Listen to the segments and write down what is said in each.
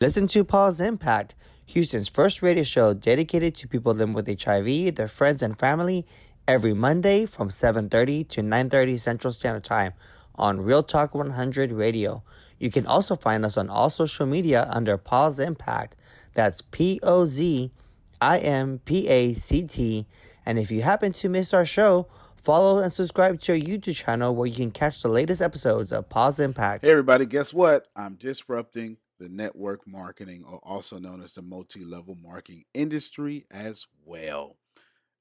Listen to Paul's Impact, Houston's first radio show dedicated to people living with HIV, their friends, and family, every Monday from 7:30 to 9:30 Central Standard Time on Real Talk 100 Radio. You can also find us on all social media under Paul's Impact. That's POZIMPACT. And if you happen to miss our show, follow and subscribe to our YouTube channel where you can catch the latest episodes of Paul's Impact. Hey everybody, guess what? I'm disrupting the network marketing, or also known as the multi-level marketing industry as well.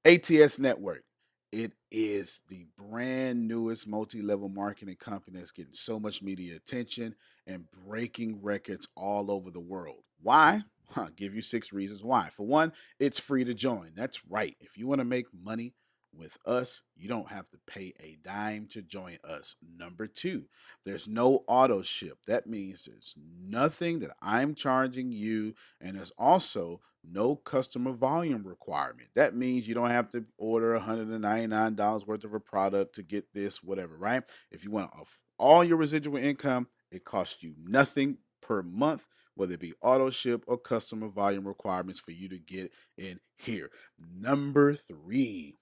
ATS Network. It is the brand newest multi-level marketing company that's getting so much media attention and breaking records all over the world. Why? I'll give you 6 reasons why. For one, it's free to join. That's right. If you want to make money with us, you don't have to pay a dime to join us. Number 2, there's no auto ship. That means there's nothing that I'm charging you, and there's also no customer volume requirement. That means you don't have to order $199 worth of a product to get this, whatever, right? If you want all your residual income, it costs you nothing per month, whether it be auto ship or customer volume requirements for you to get in here. Number 3,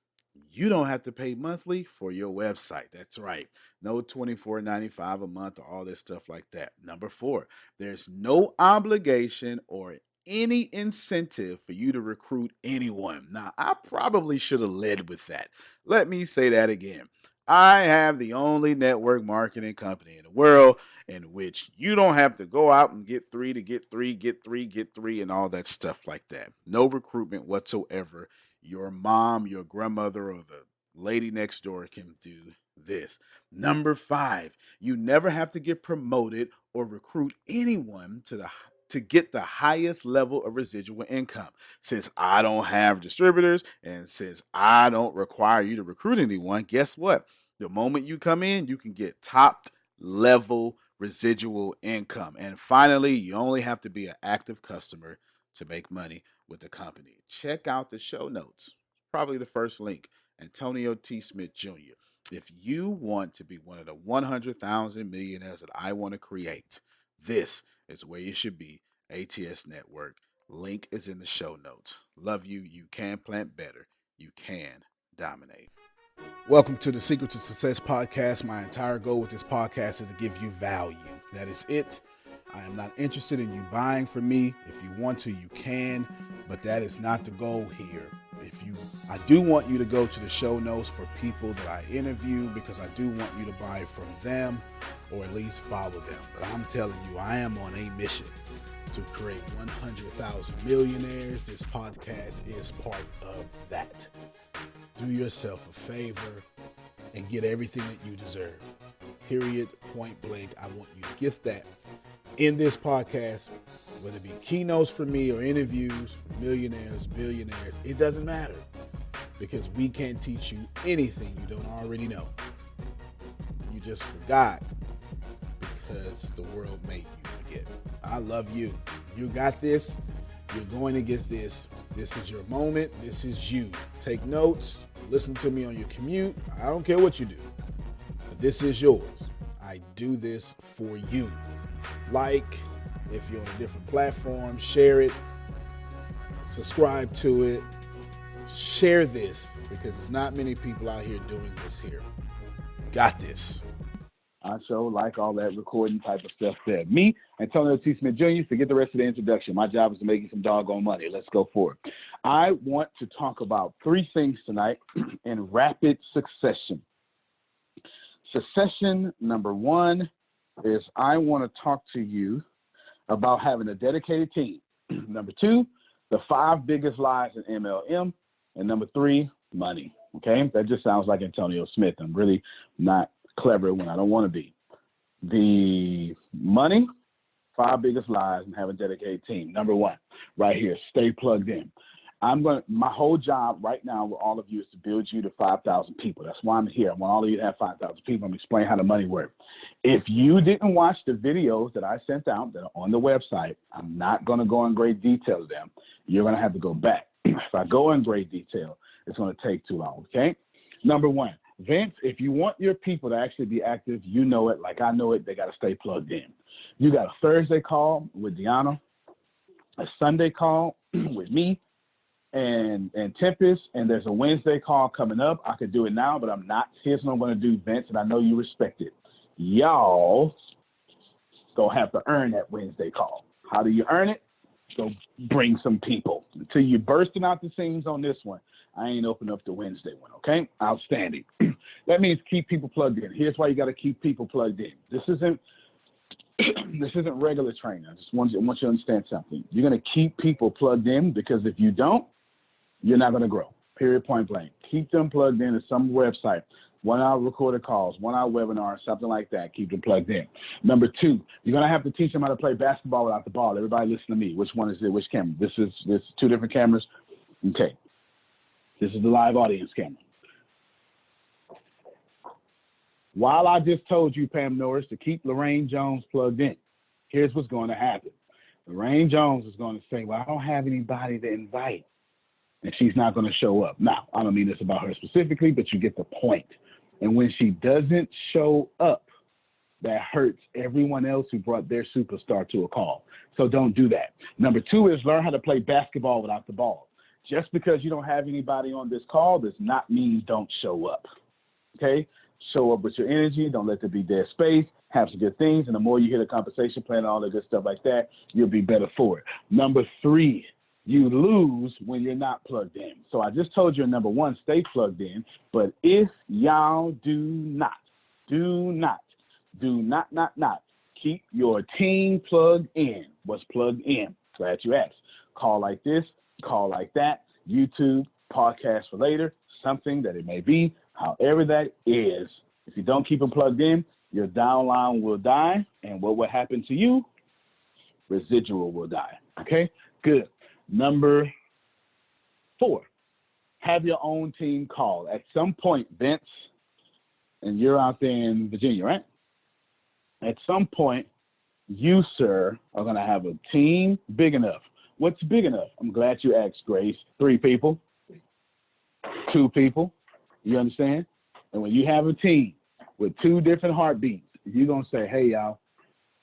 you don't have to pay monthly for your website. That's right. No $24.95 a month or all this stuff like that. Number 4, there's no obligation or any incentive for you to recruit anyone. Now, I probably should have led with that. Let me say that again. I have the only network marketing company in the world in which you don't have to go out and get three, and all that stuff like that. No recruitment whatsoever. Your mom, your grandmother, or the lady next door can do this. Number 5, you never have to get promoted or recruit anyone to get the highest level of residual income. Since I don't have distributors and since I don't require you to recruit anyone, guess what? The moment you come in, you can get top level residual income. And finally, you only have to be an active customer to make money with the company. Check out the show notes. Probably the first link. Antonio T. Smith Jr. If you want to be one of the 100,000 millionaires that I want to create, this is where you should be. ATS Network. Link is in the show notes. Love you. You can plant better. You can dominate. Welcome to the Secret to Success podcast. My entire goal with this podcast is to give you value. That is it. I am not interested in you buying from me. If you want to, you can, but that is not the goal here. I do want you to go to the show notes for people that I interview, because I do want you to buy from them or at least follow them. But I'm telling you, I am on a mission to create 100,000 millionaires. This podcast is part of that. Do yourself a favor and get everything that you deserve. Period. Point blank. I want you to get that in this podcast, whether it be keynotes for me or interviews for millionaires, billionaires. It doesn't matter, because we can't teach you anything you don't already know. You just forgot because the world made you forget. I love you. You got this. You're going to get this. This is your moment. This is you. Take notes. Listen to me on your commute. I don't care what you do, but this is yours. I do this for you. Like, if you're on a different platform, share it. Subscribe to it. Share this, because there's not many people out here doing this here. Got this. I show like all that recording type of stuff there. Me, Antonio T. Smith Jr., forget the rest of the introduction. My job is to make you some doggone money. Let's go for it. I want to talk about 3 things tonight in rapid succession. Succession number 1 is I want to talk to you about having a dedicated team. Number 2, the 5 biggest lies in MLM. And number 3, money. Okay, that just sounds like Antonio Smith. I'm really not clever when I don't want to be. The money, 5 biggest lies, and have a dedicated team. Number 1, right here, stay plugged in. My whole job right now with all of you is to build you to 5,000 people. That's why I'm here. I want all of you to have 5,000 people. I'm going to explain how the money works. If you didn't watch the videos that I sent out that are on the website, I'm not going to go in great detail to them. You're going to have to go back. If I go in great detail, it's going to take too long, okay? Number 1, Vince, if you want your people to actually be active, you know it, like I know it, they got to stay plugged in. You got a Thursday call with Deanna. a Sunday call with me and Tempest, and there's a Wednesday call coming up. I could do it now, but I'm not. Here's what I'm going to do, Vince, and I know you respect it. Y'all gonna have to earn that Wednesday call. How do you earn it? Go bring some people. Until you're bursting out the seams on this one, I ain't open up the Wednesday one, okay? Outstanding. That means keep people plugged in. Here's why you got to keep people plugged in. This isn't regular training. I just want you to understand something. You're going to keep people plugged in, because if you don't, you're not going to grow. Period, point blank. Keep them plugged in to some website. 1 hour recorded calls, 1 hour webinar, something like that. Keep them plugged in. Number 2, you're going to have to teach them how to play basketball without the ball. Everybody listen to me. Which one is it? Which camera? This is 2 different cameras. Okay. This is the live audience camera. While I just told you, Pam Norris, to keep Lorraine Jones plugged in, here's what's going to happen. Lorraine Jones is going to say, well, I don't have anybody to invite, and she's not going to show up. Now, I don't mean this about her specifically, but you get the point. And when she doesn't show up, that hurts everyone else who brought their superstar to a call. So don't do that. Number 2 is learn how to play basketball without the ball. Just because you don't have anybody on this call does not mean don't show up. Okay? Show up with your energy. Don't let there be dead space. Have some good things. And the more you hear the conversation, plan all the good stuff like that, you'll be better for it. Number 3, you lose when you're not plugged in. So I just told you, number 1, stay plugged in. But if y'all do not keep your team plugged in. What's plugged in? Glad you asked. Call like this, call like that, YouTube, podcast for later, something that it may be, however that is. If you don't keep them plugged in, your downline will die. And what will happen to you? Residual will die. Okay? Good. Number 4, have your own team call. At some point, Vince, and you're out there in Virginia, right? At some point, you, sir, are going to have a team big enough. What's big enough? I'm glad you asked, Grace. 3 people, 2 people. You understand? And when you have a team with 2 different heartbeats, you're going to say, hey, y'all,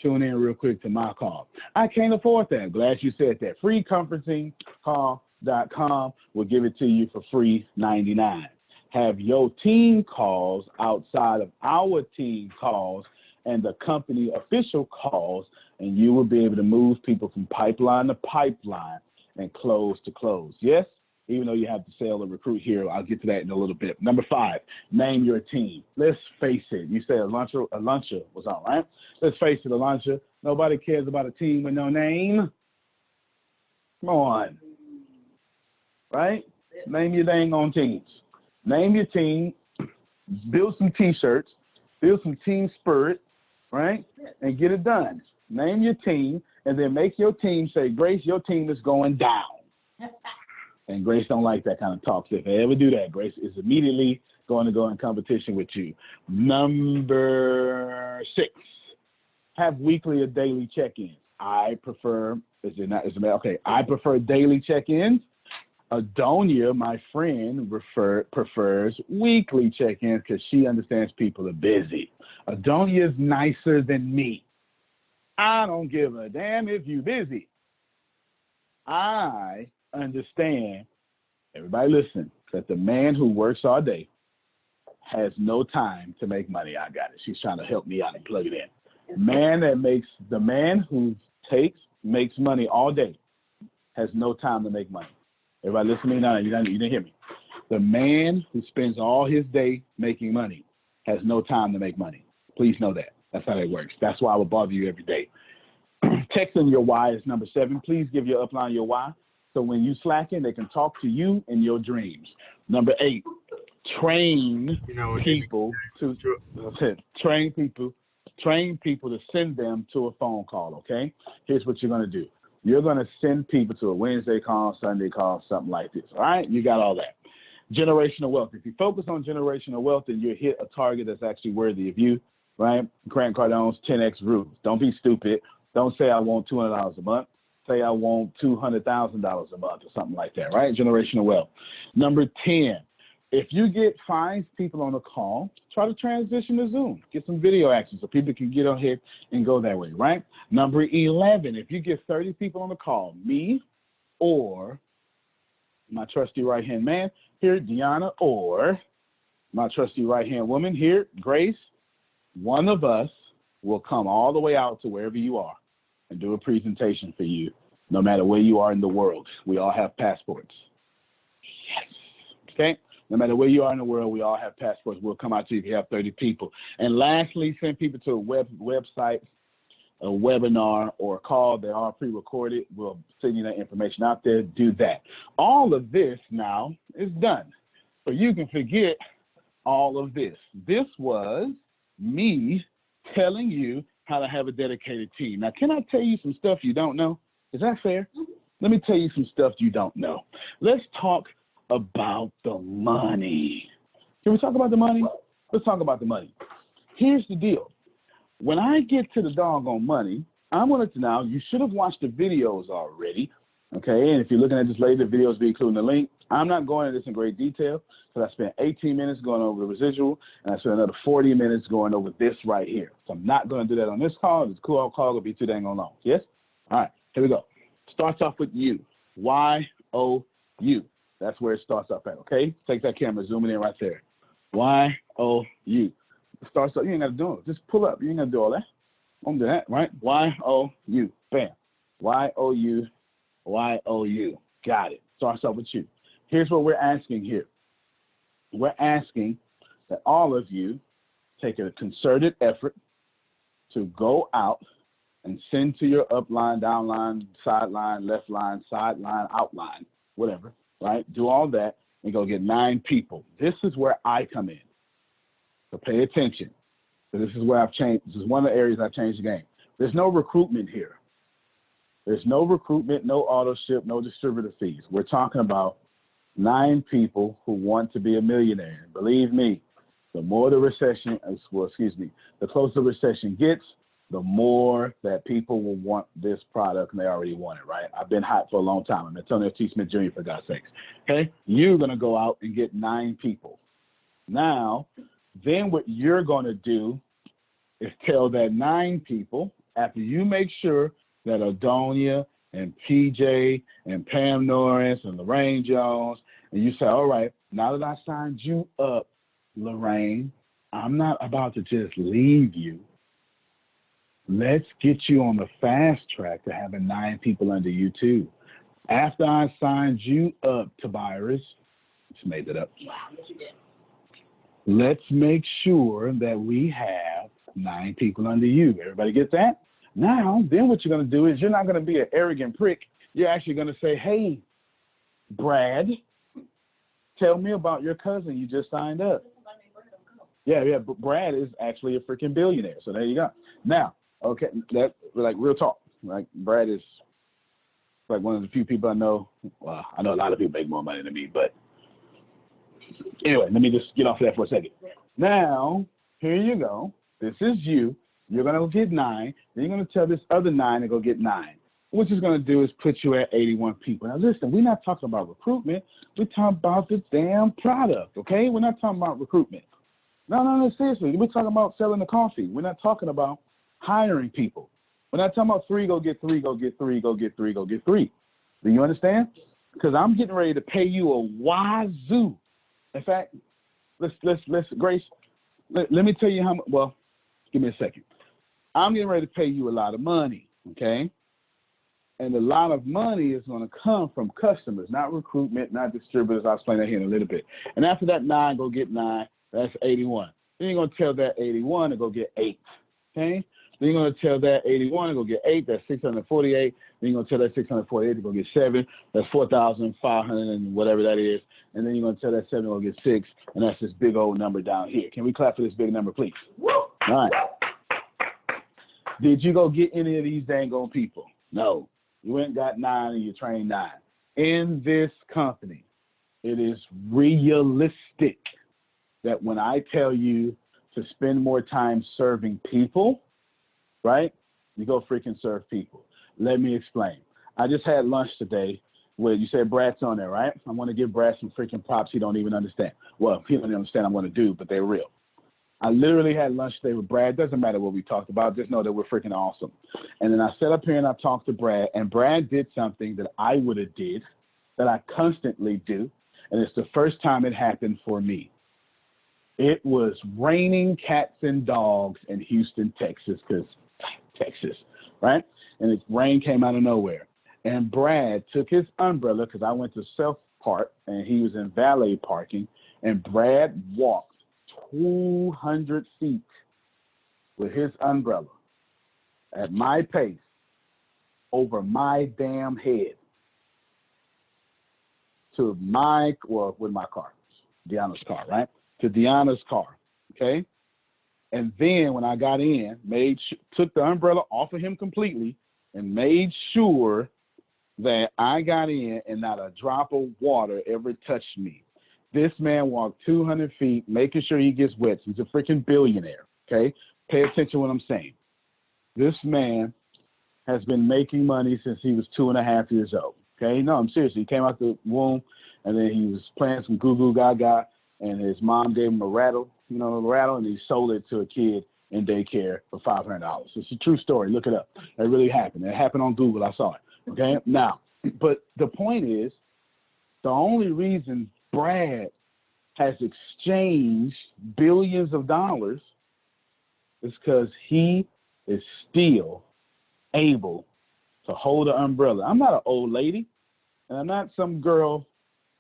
tune in real quick to my call. I can't afford that. Glad you said that. Freeconferencingcall.com will give it to you for free, $99. Have your team calls outside of our team calls and the company official calls, and you will be able to move people from pipeline to pipeline and close to close. Yes? Even though you have to sell and recruit here, I'll get to that in a little bit. Number 5, name your team. Let's face it. You said Aluncha was on, right? Let's face it, Aluncha. Nobody cares about a team with no name. Come on. Right? Name your dang on teams. Name your team. Build some T-shirts. Build some team spirit, right? And get it done. Name your team, and then make your team say, Grace, your team is going down. And Grace don't like that kind of talk. So if they ever do that, Grace is immediately going to go in competition with you. Number 6, have weekly or daily check-ins. I prefer daily check-ins. Adonia, my friend, prefers weekly check-ins because she understands people are busy. Adonia is nicer than me. I don't give a damn if you're busy. I understand, everybody listen, that the man who works all day has no time to make money. I got it. She's trying to help me out and plug it in. The man who makes money all day has no time to make money. Everybody listen to me now. You didn't hear me. The man who spends all his day making money has no time to make money. Please know that. That's how it works. That's why I will bother you every day. Texting your why is number 7. Please give your upline your why. So when you slacking, they can talk to you in your dreams. Number 8, train people to send them to a phone call, okay? Here's what you're going to do. You're going to send people to a Wednesday call, Sunday call, something like this, all right? You got all that. Generational wealth. If you focus on generational wealth, then you hit a target that's actually worthy of you, right? Grant Cardone's 10X rules. Don't be stupid. Don't say I want $200 a month. Say I want $200,000 a month or something like that, right? Generational wealth. Number 10, If you get 5 people on the call, try to transition to Zoom. Get some video action so people can get on here and go that way, right? Number 11, if you get 30 people on the call, me or my trusty right-hand man here, Deanna, or my trusty right-hand woman here, Grace, one of us will come all the way out to wherever you are and do a presentation for you, no matter where you are in the world. We all have passports. Yes. Okay? No matter where you are in the world, we all have passports. We'll come out to you if you have 30 people. And lastly, send people to a website, a webinar, or a call. They are pre-recorded. We'll send you that information out there. Do that. All of this now is done. So you can forget all of this. This was me telling you how to have a dedicated team. Now, can I tell you some stuff you don't know? Is that fair? Let me tell you some stuff you don't know. Let's talk about the money. Can we talk about the money? Let's talk about the money. Here's the deal. When I get to the doggone money, I wanted to know, you should have watched the videos already, okay? And if you're looking at this later, the videos will be including the link. I'm not going into this in great detail because I spent 18 minutes going over the residual, and I spent another 40 minutes going over this right here. So I'm not going to do that on this call. This call will be too dang long. Yes? All right, here we go. Starts off with you. Y-O-U. That's where it starts off at, okay? Take that camera, zoom it in right there. Y-O-U. It starts up, you ain't got to do it. Just pull up. You ain't got to do all that. Don't do that, right? Y-O-U. Bam. Y-O-U. Y-O-U. Got it. Starts off with you. Here's what we're asking here. We're asking that all of you take a concerted effort to go out and send to your upline, downline, sideline, left line, sideline, outline, whatever, right? Do all that and go get 9 people. This is where I come in. So pay attention. So this is where I've changed. This is one of the areas I've changed the game. There's no recruitment here. There's no recruitment, no auto ship, no distributor fees. We're talking about 9 people who want to be a millionaire. And believe me, the more the recession, the closer the recession gets, the more that people will want this product, and they already want it, right? I've been hot for a long time. I'm Antonio T. Smith Jr., for God's sakes. Okay? You're going to go out and get 9 people. Now, then what you're going to do is tell that 9 people, after you make sure that Adonia and PJ and Pam Norris and Lorraine Jones, and you say, all right, now that I signed you up, Lorraine, I'm not about to just leave you. Let's get you on the fast track to having 9 people under you too. After I signed you up, Tobias, just made that up. Let's make sure that we have 9 people under you. Everybody get that? Now, then what you're going to do is you're not going to be an arrogant prick. You're actually going to say, hey, Brad, tell me about your cousin you just signed up. Yeah, but Brad is actually a freaking billionaire. So there you go. Now, okay, that like real talk. Like Brad is like one of the few people I know. Well, I know a lot of people make more money than me, but anyway, let me just get off of that for a second. Now, here you go. This is you. You're going to get 9. Then you're going to tell this other 9 to go get 9. What it's going to do is put you at 81 people. Now, listen, we're not talking about recruitment. We're talking about the damn product, okay? We're not talking about recruitment. No, seriously. We're talking about selling the coffee. We're not talking about hiring people. We're not talking about 3, go get 3, go get 3, go get 3, go get 3. Do you understand? Because I'm getting ready to pay you a wazoo. In fact, let's Grace, let me tell you how much. Well, give me a second. I'm getting ready to pay you a lot of money, okay? And a lot of money is going to come from customers, not recruitment, not distributors. I'll explain that here in a little bit. And after that 9, go get 9. That's 81. Then you're going to tell that 81 to go get 8, okay? Then you're going to tell that 81 to go get 8. That's 648. Then you're going to tell that 648 to go get 7. That's 4,500 and whatever that is. And then you're going to tell that 7 to go get 6. And that's this big old number down here. Can we clap for this big number, please? All right. Did you go get any of these dang old people? No. You went and got 9 and you trained 9. In this company, it is realistic that when I tell you to spend more time serving people, right, you go freaking serve people. Let me explain. I just had lunch today, Well, you said Brad's on there, right? I want to give Brad some freaking props he don't even understand. Well, he don't even understand I'm going to do, but they're real. I literally had lunch today with Brad. Doesn't matter what we talked about. Just know that we're freaking awesome. And then I sat up here and I talked to Brad, and Brad did something that I would have did, that I constantly do, and it's the first time it happened for me. It was raining cats and dogs in Houston, Texas, because Texas, right? And the rain came out of nowhere. And Brad took his umbrella, because I went to self-park, and he was in valet parking, and Brad walked 200 feet with his umbrella at my pace over my damn head to with my car, Deanna's car, right? To Deanna's car, okay? And then when I got in, took the umbrella off of him completely and made sure that I got in and not a drop of water ever touched me. This man walked 200 feet, making sure he gets wet. He's a freaking billionaire, okay? Pay attention to what I'm saying. This man has been making money since he was 2.5 years old, okay? No, I'm serious. He came out the womb, and then he was playing some goo goo gaga, and his mom gave him a rattle, and he sold it to a kid in daycare for $500. It's a true story. Look it up. It really happened. It happened on Google. I saw it. Okay. Now, but the point is, the only reason Brad has exchanged billions of dollars is because he is still able to hold an umbrella. I'm not an old lady, and I'm not some girl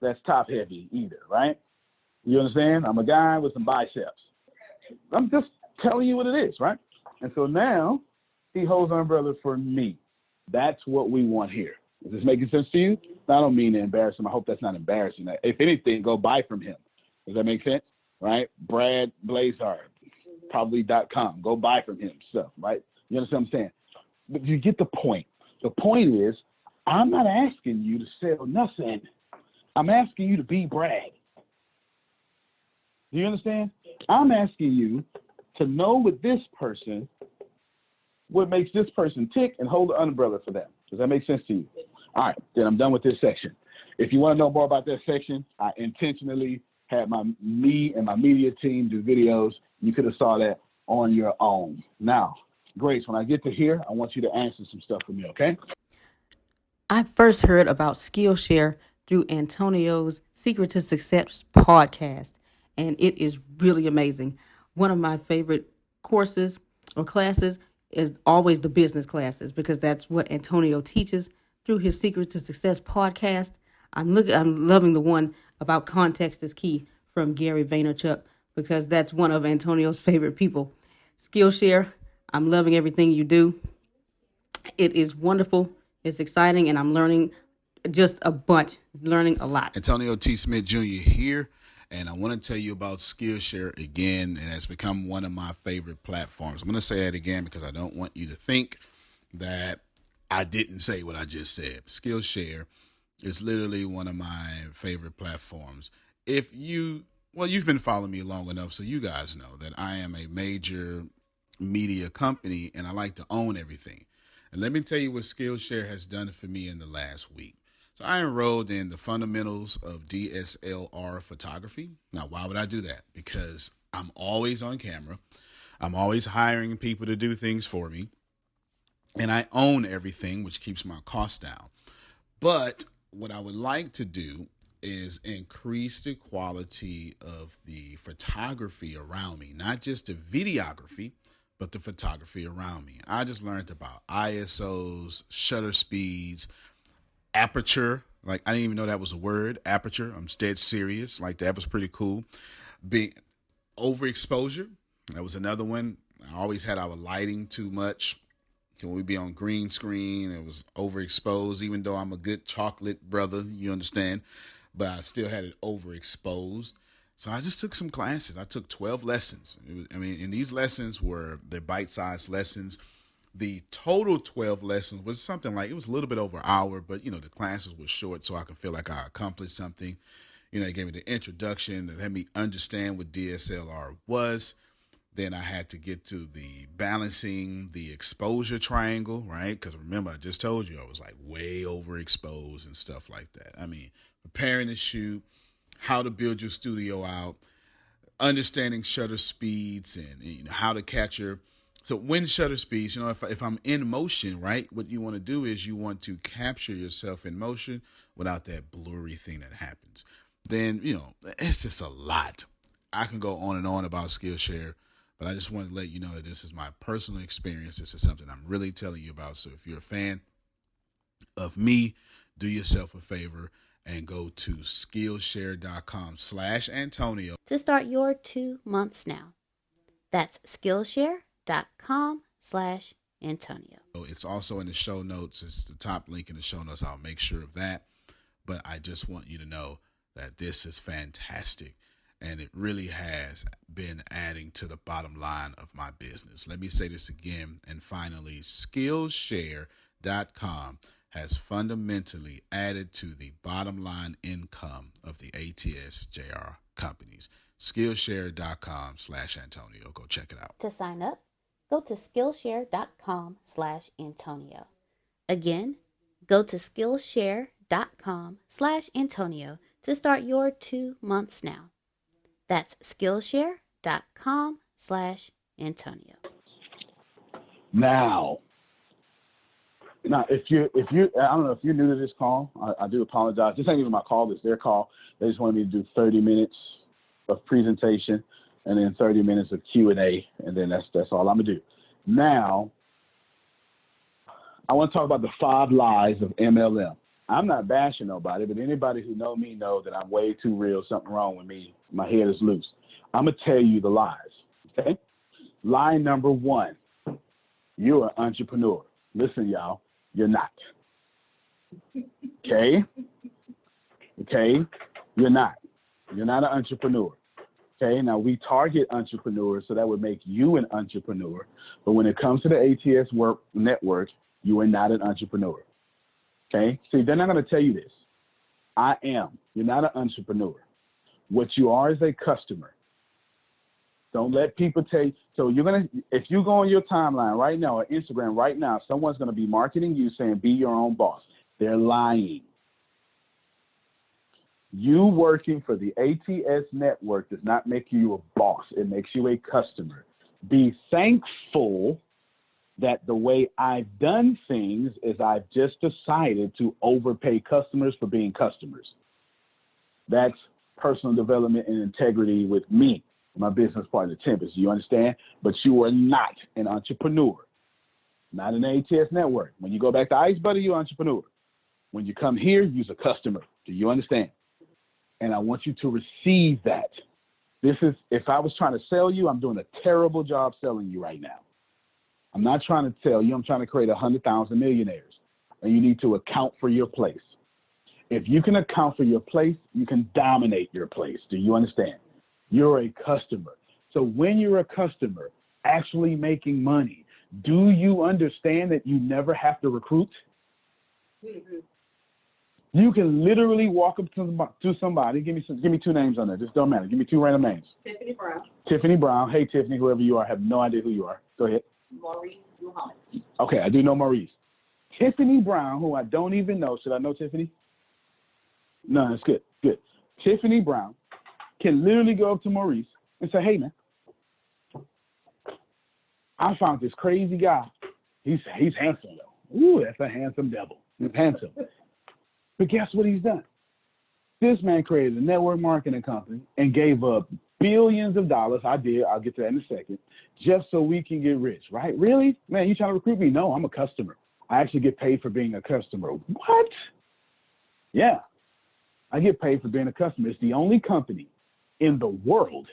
that's top heavy either, right? You understand? I'm a guy with some biceps. I'm just telling you what it is, right? And so now he holds an umbrella for me. That's what we want here. Is this making sense to you? I don't mean to embarrass him. I hope that's not embarrassing. If anything, go buy from him. Does that make sense? Right? Brad Blazar, probably.com. Go buy from him stuff, right? You understand what I'm saying? But you get the point. The point is, I'm not asking you to sell nothing. I'm asking you to be Brad. Do you understand? I'm asking you to know with this person what makes this person tick and hold the umbrella for them. Does that make sense to you? All right, then I'm done with this section. If you want to know more about that section, I intentionally had me and my media team do videos. You could have saw that on your own. Now, Grace, when I get to here, I want you to answer some stuff for me, okay? I first heard about Skillshare through Antonio's Secret to Success podcast, and it is really amazing. One of my favorite courses or classes is always the business classes, because that's what Antonio teaches through his Secret to Success podcast. I'm loving the one about context is key from Gary Vaynerchuk, because that's one of Antonio's favorite people. Skillshare, I'm loving everything you do. It is wonderful. It's exciting, and I'm learning just a bunch, learning a lot. Antonio T. Smith Jr. here, and I want to tell you about Skillshare again, and it's become one of my favorite platforms. I'm going to say that again because I don't want you to think that I didn't say what I just said. Skillshare is literally one of my favorite platforms. You've been following me long enough, so you guys know that I am a major media company, and I like to own everything. And let me tell you what Skillshare has done for me in the last week. So I enrolled in the fundamentals of DSLR photography. Now, why would I do that? Because I'm always on camera. I'm always hiring people to do things for me. And I own everything, which keeps my costs down. But what I would like to do is increase the quality of the photography around me, not just the videography, but the photography around me. I just learned about ISOs, shutter speeds, aperture. Like, I didn't even know that was a word, aperture. I'm dead serious. Like, that was pretty cool. Overexposure, that was another one. I always had our lighting too much. When we be on green screen, it was overexposed, even though I'm a good chocolate brother, you understand, but I still had it overexposed. So I just took some classes. I took 12 lessons. And these lessons were the bite-sized lessons. The total 12 lessons was something like, it was a little bit over an hour, but, the classes were short so I could feel like I accomplished something. They gave me the introduction to let me understand what DSLR was. Then I had to get to the balancing the exposure triangle, right? Because remember, I just told you I was like way overexposed and stuff like that. I mean, preparing to shoot, how to build your studio out, understanding shutter speeds and how to capture. So when shutter speeds, if I'm in motion, right, what you want to do is you want to capture yourself in motion without that blurry thing that happens. Then, it's just a lot. I can go on and on about Skillshare, but I just want to let you know that this is my personal experience. This is something I'm really telling you about. So if you're a fan of me, do yourself a favor and go to Skillshare.com/Antonio to start your 2 months now. That's Skillshare.com/Antonio. It's also in the show notes. It's the top link in the show notes. I'll make sure of that. But I just want you to know that this is fantastic. And it really has been adding to the bottom line of my business. Let me say this again. And finally, Skillshare.com has fundamentally added to the bottom line income of the ATS JR companies. Skillshare.com/Antonio. Go check it out. To sign up, go to Skillshare.com/Antonio. Again, go to Skillshare.com/Antonio to start your 2 months now. That's Skillshare.com/Antonio. Now, if you, I don't know if you're new to this call. I do apologize. This ain't even my call. It's their call. They just wanted me to do 30 minutes of presentation and then 30 minutes of Q&A, and then that's all I'm gonna do. Now, I want to talk about the 5 lies of MLM. I'm not bashing nobody, but anybody who know me know that I'm way too real. Something wrong with me. My head is loose. I'm gonna tell you the lies. Okay. Lie number 1: you're an entrepreneur. Listen, y'all. You're not. Okay? You're not. You're not an entrepreneur. Okay? Now, we target entrepreneurs, so that would make you an entrepreneur. But when it comes to the ATS network, you are not an entrepreneur. Okay? See, they're not going to tell you this. I am. You're not an entrepreneur. What you are is a customer. Don't let people tell you. So if you go on your timeline right now or Instagram right now, someone's going to be marketing you saying, be your own boss. They're lying. You working for the ATS network does not make you a boss. It makes you a customer. Be thankful that the way I've done things is I've just decided to overpay customers for being customers. That's personal development and integrity with me. My business partner, Tempest, you understand? But you are not an entrepreneur, not an ATS network. When you go back to Ice Buddy, you're an entrepreneur. When you come here, you're a customer. Do you understand? And I want you to receive that. This is, if I was trying to sell you, I'm doing a terrible job selling you right now. I'm not trying to tell you, I'm trying to create 100,000 millionaires. And you need to account for your place. If you can account for your place, you can dominate your place. Do you understand? You're a customer. So when you're a customer actually making money, do you understand that you never have to recruit? Mm-hmm. You can literally walk up to somebody. Give me 2 names on there. Just don't matter. Give me 2 random names. Tiffany Brown. Tiffany Brown. Hey, Tiffany, whoever you are. I have no idea who you are. Go ahead. Maurice Muhammad. Okay, I do know Maurice. Tiffany Brown, who I don't even know. Should I know Tiffany? No, that's good. Good. Tiffany Brown can literally go up to Maurice and say, hey, man, I found this crazy guy. He's handsome, though. Ooh, that's a handsome devil. He's handsome. But guess what he's done? This man created a network marketing company and gave up billions of dollars. I did. I'll get to that in a second. Just so we can get rich, right? Really? Man, you trying to recruit me? No, I'm a customer. I actually get paid for being a customer. What? Yeah. I get paid for being a customer. It's the only company in the world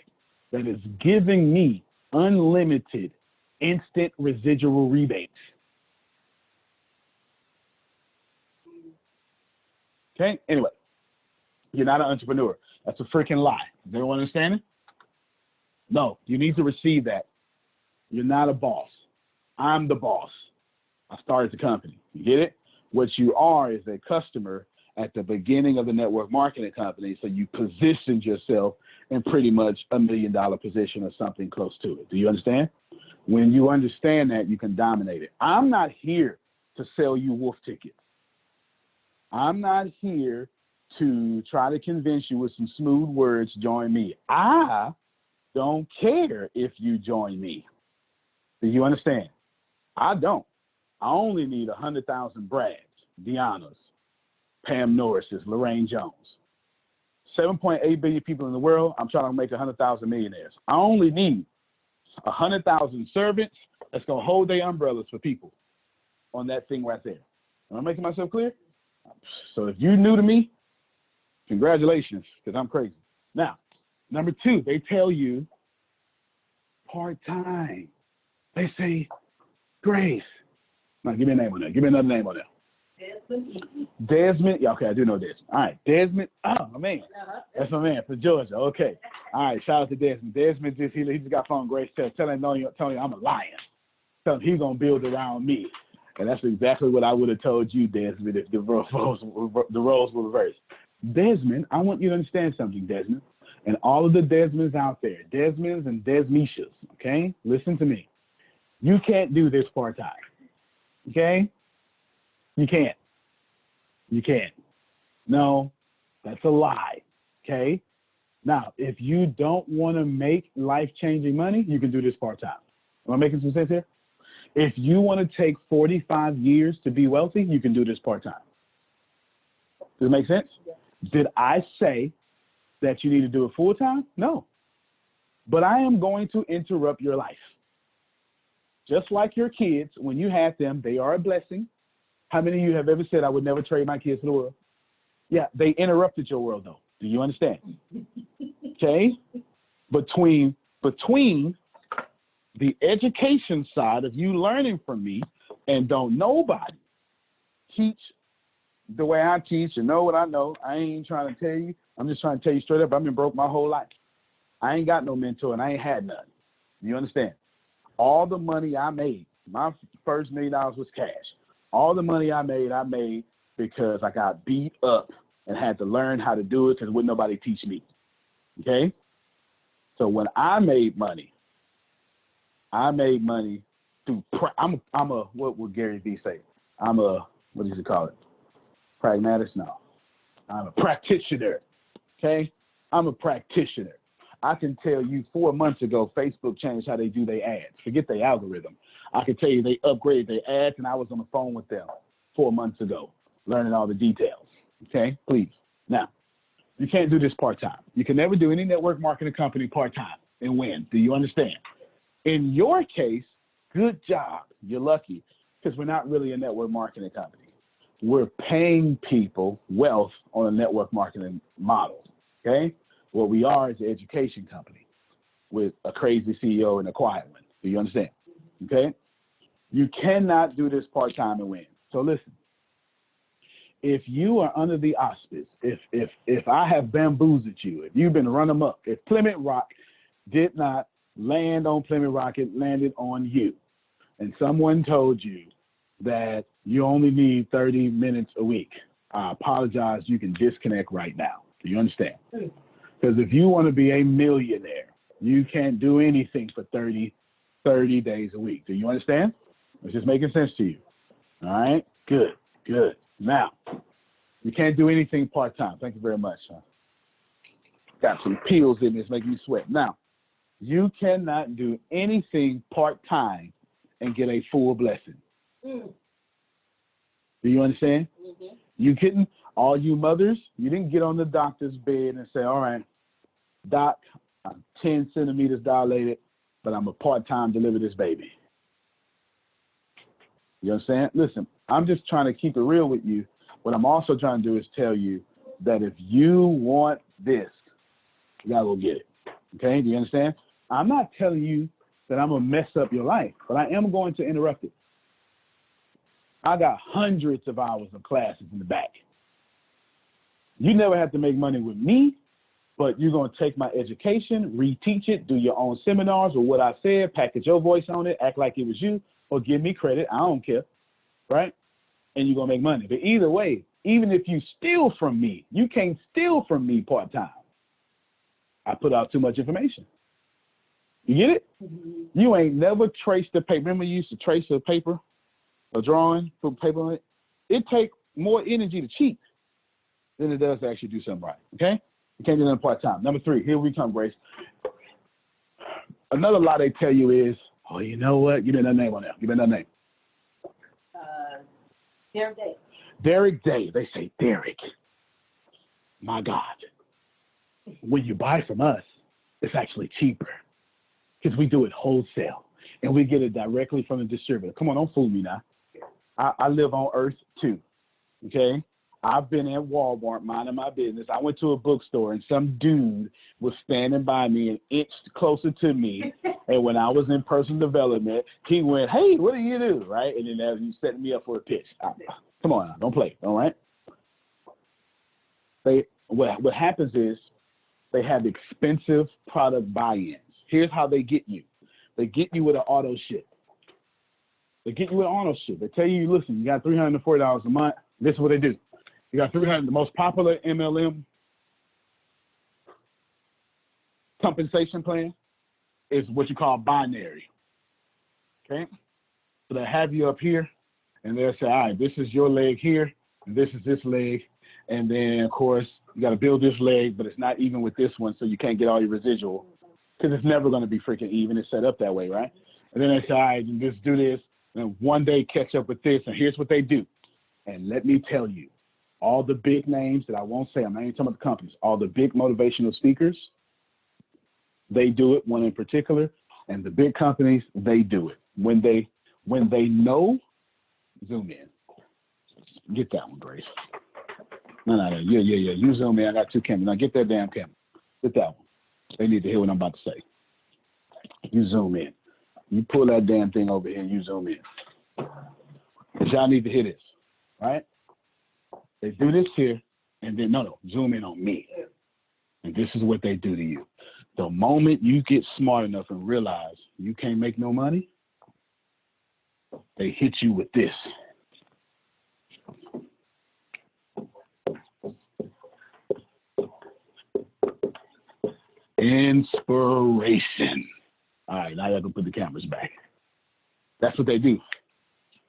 that is giving me unlimited instant residual rebates. Okay? Anyway, you're not an entrepreneur. That's a freaking lie. Does everyone understand it? No, you need to receive that. You're not a boss. I'm the boss. I started the company. You get it? What you are is a customer, at the beginning of the network marketing company, so you positioned yourself in pretty much $1 million position or something close to it. Do you understand? When you understand that, you can dominate it. I'm not here to sell you wolf tickets. I'm not here to try to convince you with some smooth words, join me. I don't care if you join me. Do you understand? I don't. I only need 100,000 Brads, Deannas, Pam Norris's, Lorraine Jones. 7.8 billion people in the world. I'm trying to make 100,000 millionaires. I only need 100,000 servants that's going to hold their umbrellas for people on that thing right there. Am I making myself clear? So if you're new to me, congratulations, because I'm crazy. Now, number two, they tell you part-time. They say, Grace. Now, give me a name on that. Give me another name on that. Desmond. Yeah, okay, I do know Desmond. All right, Desmond. Oh, my man. That's my man from Georgia. Okay. All right, shout out to Desmond. Desmond he just got phone Grace. Tell him I'm a lion. Tell him he's going to build around me. And that's exactly what I would have told you, Desmond, if the roles were reversed. Desmond, I want you to understand something, Desmond. And all of the Desmonds out there, Desmonds and Desmishas, okay? Listen to me. You can't do this part-time, okay? You can't. You can't. No, that's a lie, okay? Now, if you don't want to make life-changing money, you can do this part-time. Am I making some sense here? If you want to take 45 years to be wealthy, you can do this part-time. Does it make sense? Yeah. Did I say that you need to do it full-time? No. But I am going to interrupt your life. Just like your kids, when you have them, they are a blessing. How many of you have ever said, I would never trade my kids for the world? Yeah, they interrupted your world, though. Do you understand? Okay? Between the education side of you learning from me and don't nobody teach the way I teach and know what I know. I ain't trying to tell you. I'm just trying to tell you straight up, I've been broke my whole life. I ain't got no mentor and I ain't had none. You understand? All the money I made, my first $1 million was cash. All the money I made because I got beat up and had to learn how to do it because wouldn't nobody teach me. Okay? So when I made money through, what would Gary Vee say? What does he call it? Pragmatist? No. I'm a practitioner. Okay? I'm a practitioner. I can tell you 4 months ago, Facebook changed how they do their ads. Forget their algorithm. I can tell you they upgraded their ads, and I was on the phone with them 4 months ago, learning all the details. Okay? Please. Now, you can't do this part-time. You can never do any network marketing company part-time and win. Do you understand? In your case, good job. You're lucky because we're not really a network marketing company. We're paying people wealth on a network marketing model. Okay? What we are is an education company with a crazy CEO and a quiet one. Do you understand? Okay? You cannot do this part-time and win. So listen, if you are under the auspice, if I have bamboozled you, if you've been run amok, if Plymouth Rock did not land on Plymouth Rock, it landed on you, and someone told you that you only need 30 minutes a week, I apologize, you can disconnect right now. Do you understand? Because if you want to be a millionaire, you can't do anything for 30 days a week. Do you understand? Is this making sense to you? All right? Good. Now, you can't do anything part-time. Thank you very much. Got some pills in this making me sweat. Now, you cannot do anything part-time and get a full blessing. Do you understand? Mm-hmm. You couldn't, all you mothers, you didn't get on the doctor's bed and say, all right, doc, I'm 10 centimeters dilated, but I'm a part-time deliver this baby. You understand? Listen, I'm just trying to keep it real with you. What I'm also trying to do is tell you that if you want this, you gotta go get it. Okay? Do you understand? I'm not telling you that I'm gonna mess up your life, but I am going to interrupt it. I got hundreds of hours of classes in the back. You never have to make money with me, but you're gonna take my education, reteach it, do your own seminars or what I said, package your voice on it, act like it was you, or give me credit. I don't care, right? And you're gonna make money. But either way, Even if you steal from me, you can't steal from me part-time. I put out too much information. You get it? Mm-hmm. You ain't never traced the paper. Remember you used to trace a paper, a drawing, put paper on it? It takes more energy to cheat than it does to actually do something right, okay? You can't do that part-time. Number 3, here we come, Grace. Another lie they tell you is, oh, you know what? You didn't know name on there. You didn't know name. Derek Day. Derek Day. They say, Derek, my God, when you buy from us, it's actually cheaper because we do it wholesale and we get it directly from the distributor. Come on, don't fool me now. I live on earth too, okay? I've been at Walmart minding my business. I went to a bookstore and some dude was standing by me and inched closer to me. And when I was in personal development, he went, hey, what do you do, right? And then as he setting me up for a pitch. Come on now, don't play, all right? What happens is they have expensive product buy-ins. Here's how they get you. They get you with an auto ship. They get you with an auto ship. They tell you, listen, you got $340 a month. This is what they do. You got 300. The most popular MLM compensation plan is what you call binary. Okay? So they have you up here, and they'll say, all right, this is your leg here, and this is this leg. And then, of course, you got to build this leg, but it's not even with this one, so you can't get all your residual because it's never going to be freaking even. It's set up that way, right? And then they say, all right, just do this, and one day catch up with this, and here's what they do. And let me tell you, all the big names that I won't say, I'm not even talking about the companies, all the big motivational speakers, they do it, one in particular, and the big companies, they do it. When they know, zoom in. Get that one, Grace. No, yeah. You zoom in. I got 2 cameras. Now get that damn camera. Get that one. They need to hear what I'm about to say. You zoom in. You pull that damn thing over here and you zoom in. Because y'all need to hear this, right? They do this here, and then, no, zoom in on me. And this is what they do to you. The moment you get smart enough and realize you can't make no money, they hit you with this. Inspiration. All right, now y'all can put the cameras back. That's what they do.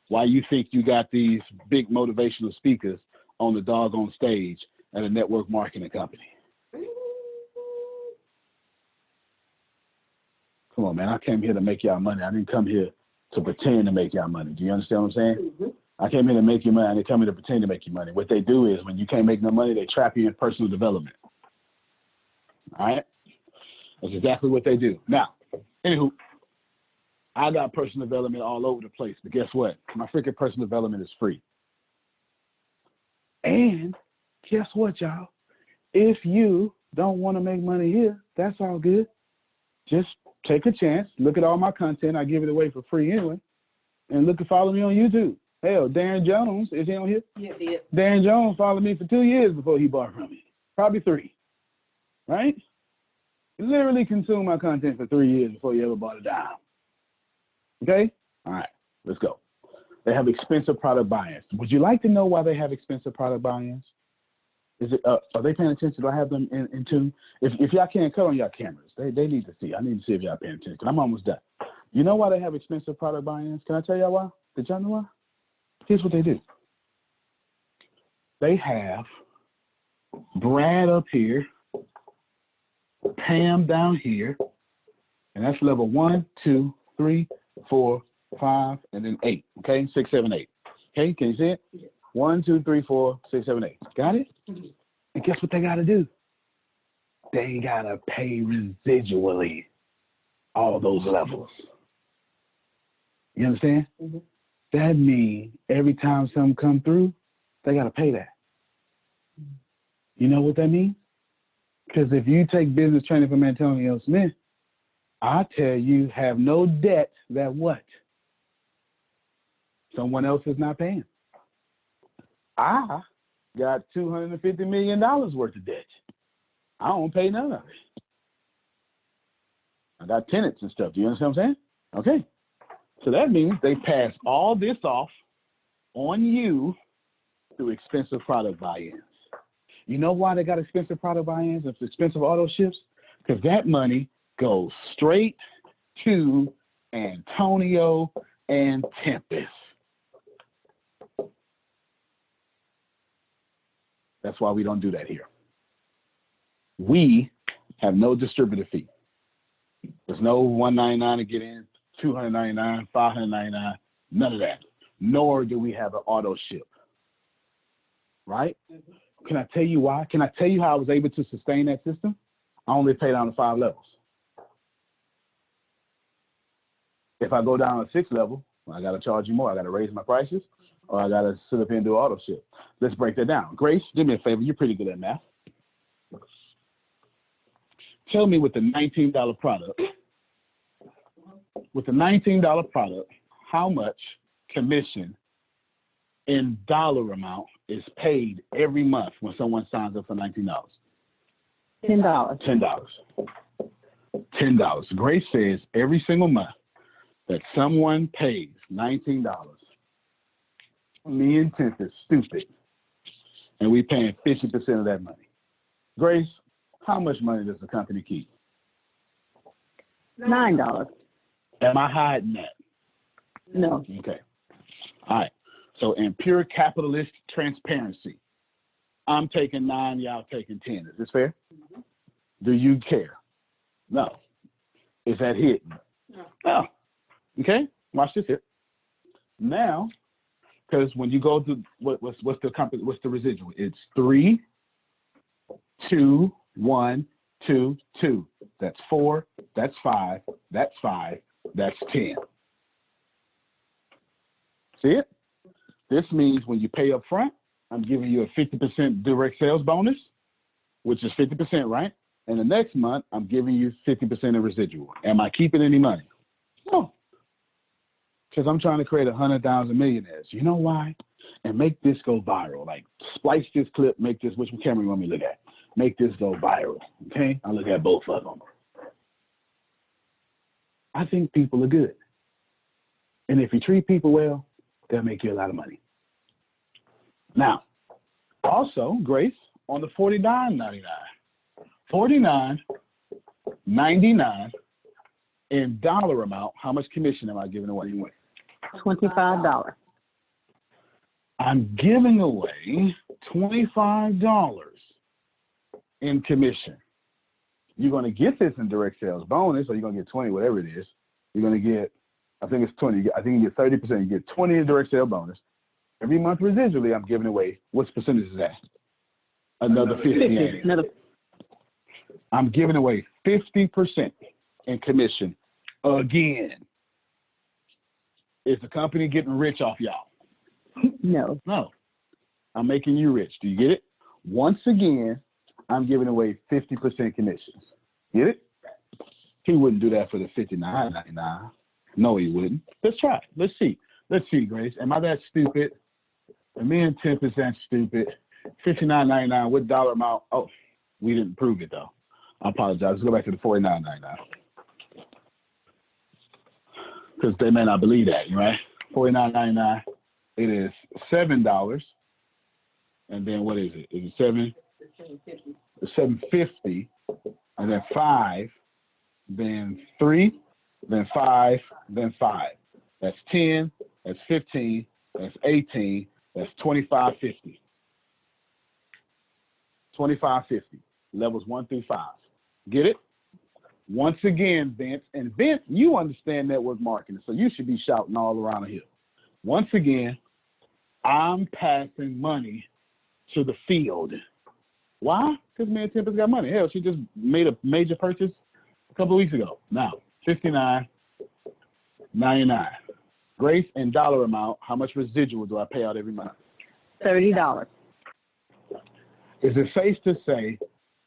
Why you think you got these big motivational speakers on the doggone stage at a network marketing company? Come on, man. I came here to make y'all money. I didn't come here to pretend to make y'all money. Do you understand what I'm saying? Mm-hmm. I came here to make you money. I didn't come here to pretend to make you money. What they do is when you can't make no money, they trap you in personal development. All right? That's exactly what they do. Now, anywho, I got personal development all over the place, but guess what? My freaking personal development is free. And guess what, y'all? If you don't want to make money here, that's all good. Just take a chance. Look at all my content. I give it away for free anyway. And look and follow me on YouTube. Hell, Darren Jones, is he on here? Yeah, he is. Darren Jones followed me for 2 years before he bought from me. Probably 3. Right? He literally consumed my content for 3 years before he ever bought a dime. Okay? All right, let's go. They have expensive product buy-ins. Would you like to know why they have expensive product buy-ins? Is it? Are they paying attention? Do I have them in tune? If y'all can't cut on y'all cameras, they need to see. I need to see if y'all paying attention. I'm almost done. You know why they have expensive product buy-ins? Can I tell y'all why? Did y'all know why? Here's what they do. They have Brad up here, Pam down here, and that's level 1, 2, 3, 4, 5, and then 8. Okay, 6, 7, 8. Okay, can you see it? Yeah. 1, 2, 3, 4, 6, 7, 8. Got it? Mm-hmm. And guess what they got to do? They got to pay residually all those levels. You understand? Mm-hmm. That means every time something come through, they got to pay that. Mm-hmm. You know what that means? Because if you take business training from Antonio Smith, I tell you, have no debt that what? Someone else is not paying. I got $250 million worth of debt. I don't pay none of it. I got tenants and stuff. Do you understand what I'm saying? Okay. So that means they pass all this off on you through expensive product buy-ins. You know why they got expensive product buy-ins and expensive auto ships? Because that money goes straight to Antonio and Tempest. That's why we don't do that here. We have no distributor fee. There's no $199 to get in, $299, $599, none of that. Nor do we have an auto ship. Right? Can I tell you why? Can I tell you how I was able to sustain that system? I only paid down to 5 levels. If I go down to 6 level, I got to charge you more. I got to raise my prices, or I got to sit up here and do auto ship. Let's break that down. Grace, do me a favor. You're pretty good at math. Tell me with the $19 product, how much commission in dollar amount is paid every month when someone signs up for $19? $10. $10. Grace says every single month that someone pays $19. Me and Tiff is stupid, and we paying 50% of that money. Grace, how much money does the company keep? $9. Am I hiding that? No. Okay. All right. So in pure capitalist transparency, I'm taking 9, y'all taking 10. Is this fair? Mm-hmm. Do you care? No. Is that hidden? No. Okay. Watch this here. Now, because when you go to what's the residual? It's 3, 2, 1, 2, 2. That's 4. That's 5. That's 5. That's 10. See it? This means when you pay up front, I'm giving you a 50% direct sales bonus, which is 50%, right? And the next month, I'm giving you 50% in residual. Am I keeping any money? No. Because I'm trying to create 100,000 millionaires. You know why? And make this go viral. Like, splice this clip, make this, which camera you want me to look at? Make this go viral, okay? I'll look at both of them. I think people are good. And if you treat people well, they'll make you a lot of money. Now, also, Grace, on the $49.99. $49.99 in dollar amount, how much commission am I giving away? $25. I'm giving away $25 in commission. You're going to get this in direct sales bonus, or you're going to get 20, whatever it is. You're going to get, I think it's 20. I think you get 30%. You get 20 in direct sale bonus. Every month residually, I'm giving away, what percentage is that? Another 50. I'm giving away 50% in commission again. Is the company getting rich off y'all? No. No. I'm making you rich. Do you get it? Once again, I'm giving away 50% commissions. Get it? He wouldn't do that for the $59.99. No, he wouldn't. Let's try it. Let's see. Let's see, Grace. Am I that stupid? And me and Tiff is that stupid. $59.99. What dollar amount? Oh, we didn't prove it though. I apologize. Let's go back to the $49.99. Because they may not believe that, right? $49.99. It is $7. And then what is it? Is it 7? It's $7.50. And then 5. Then 3. Then 5. Then 5. That's 10. That's 15. That's 18. That's $25.50. $25.50. Levels 1 through 5. Get it? Once again, Vince, and Vince, you understand network marketing, so you should be shouting all around the hill. Once again, I'm passing money to the field. Why? Because me and Tempest got money. Hell, she just made a major purchase a couple of weeks ago. Now, $59.99. Grace, in dollar amount, how much residual do I pay out every month? $30. Is it safe to say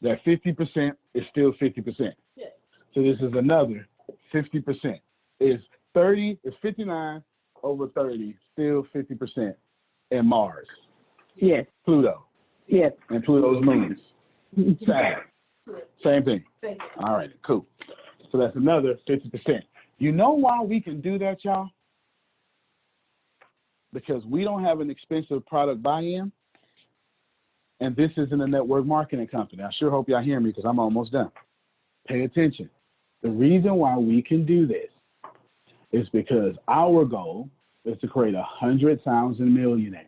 that 50% is still 50%? Yes. So this is another 50%. Is 59 over 30 still 50% in Mars? Yes. Pluto? Yes. And Pluto's moons? Same thing. All right, cool. So that's another 50%. You know why we can do that, y'all? Because we don't have an expensive product buy-in, And this isn't a network marketing company. I sure hope y'all hear me because I'm almost done. Pay attention. The reason why we can do this is because our goal is to create 100,000 millionaires.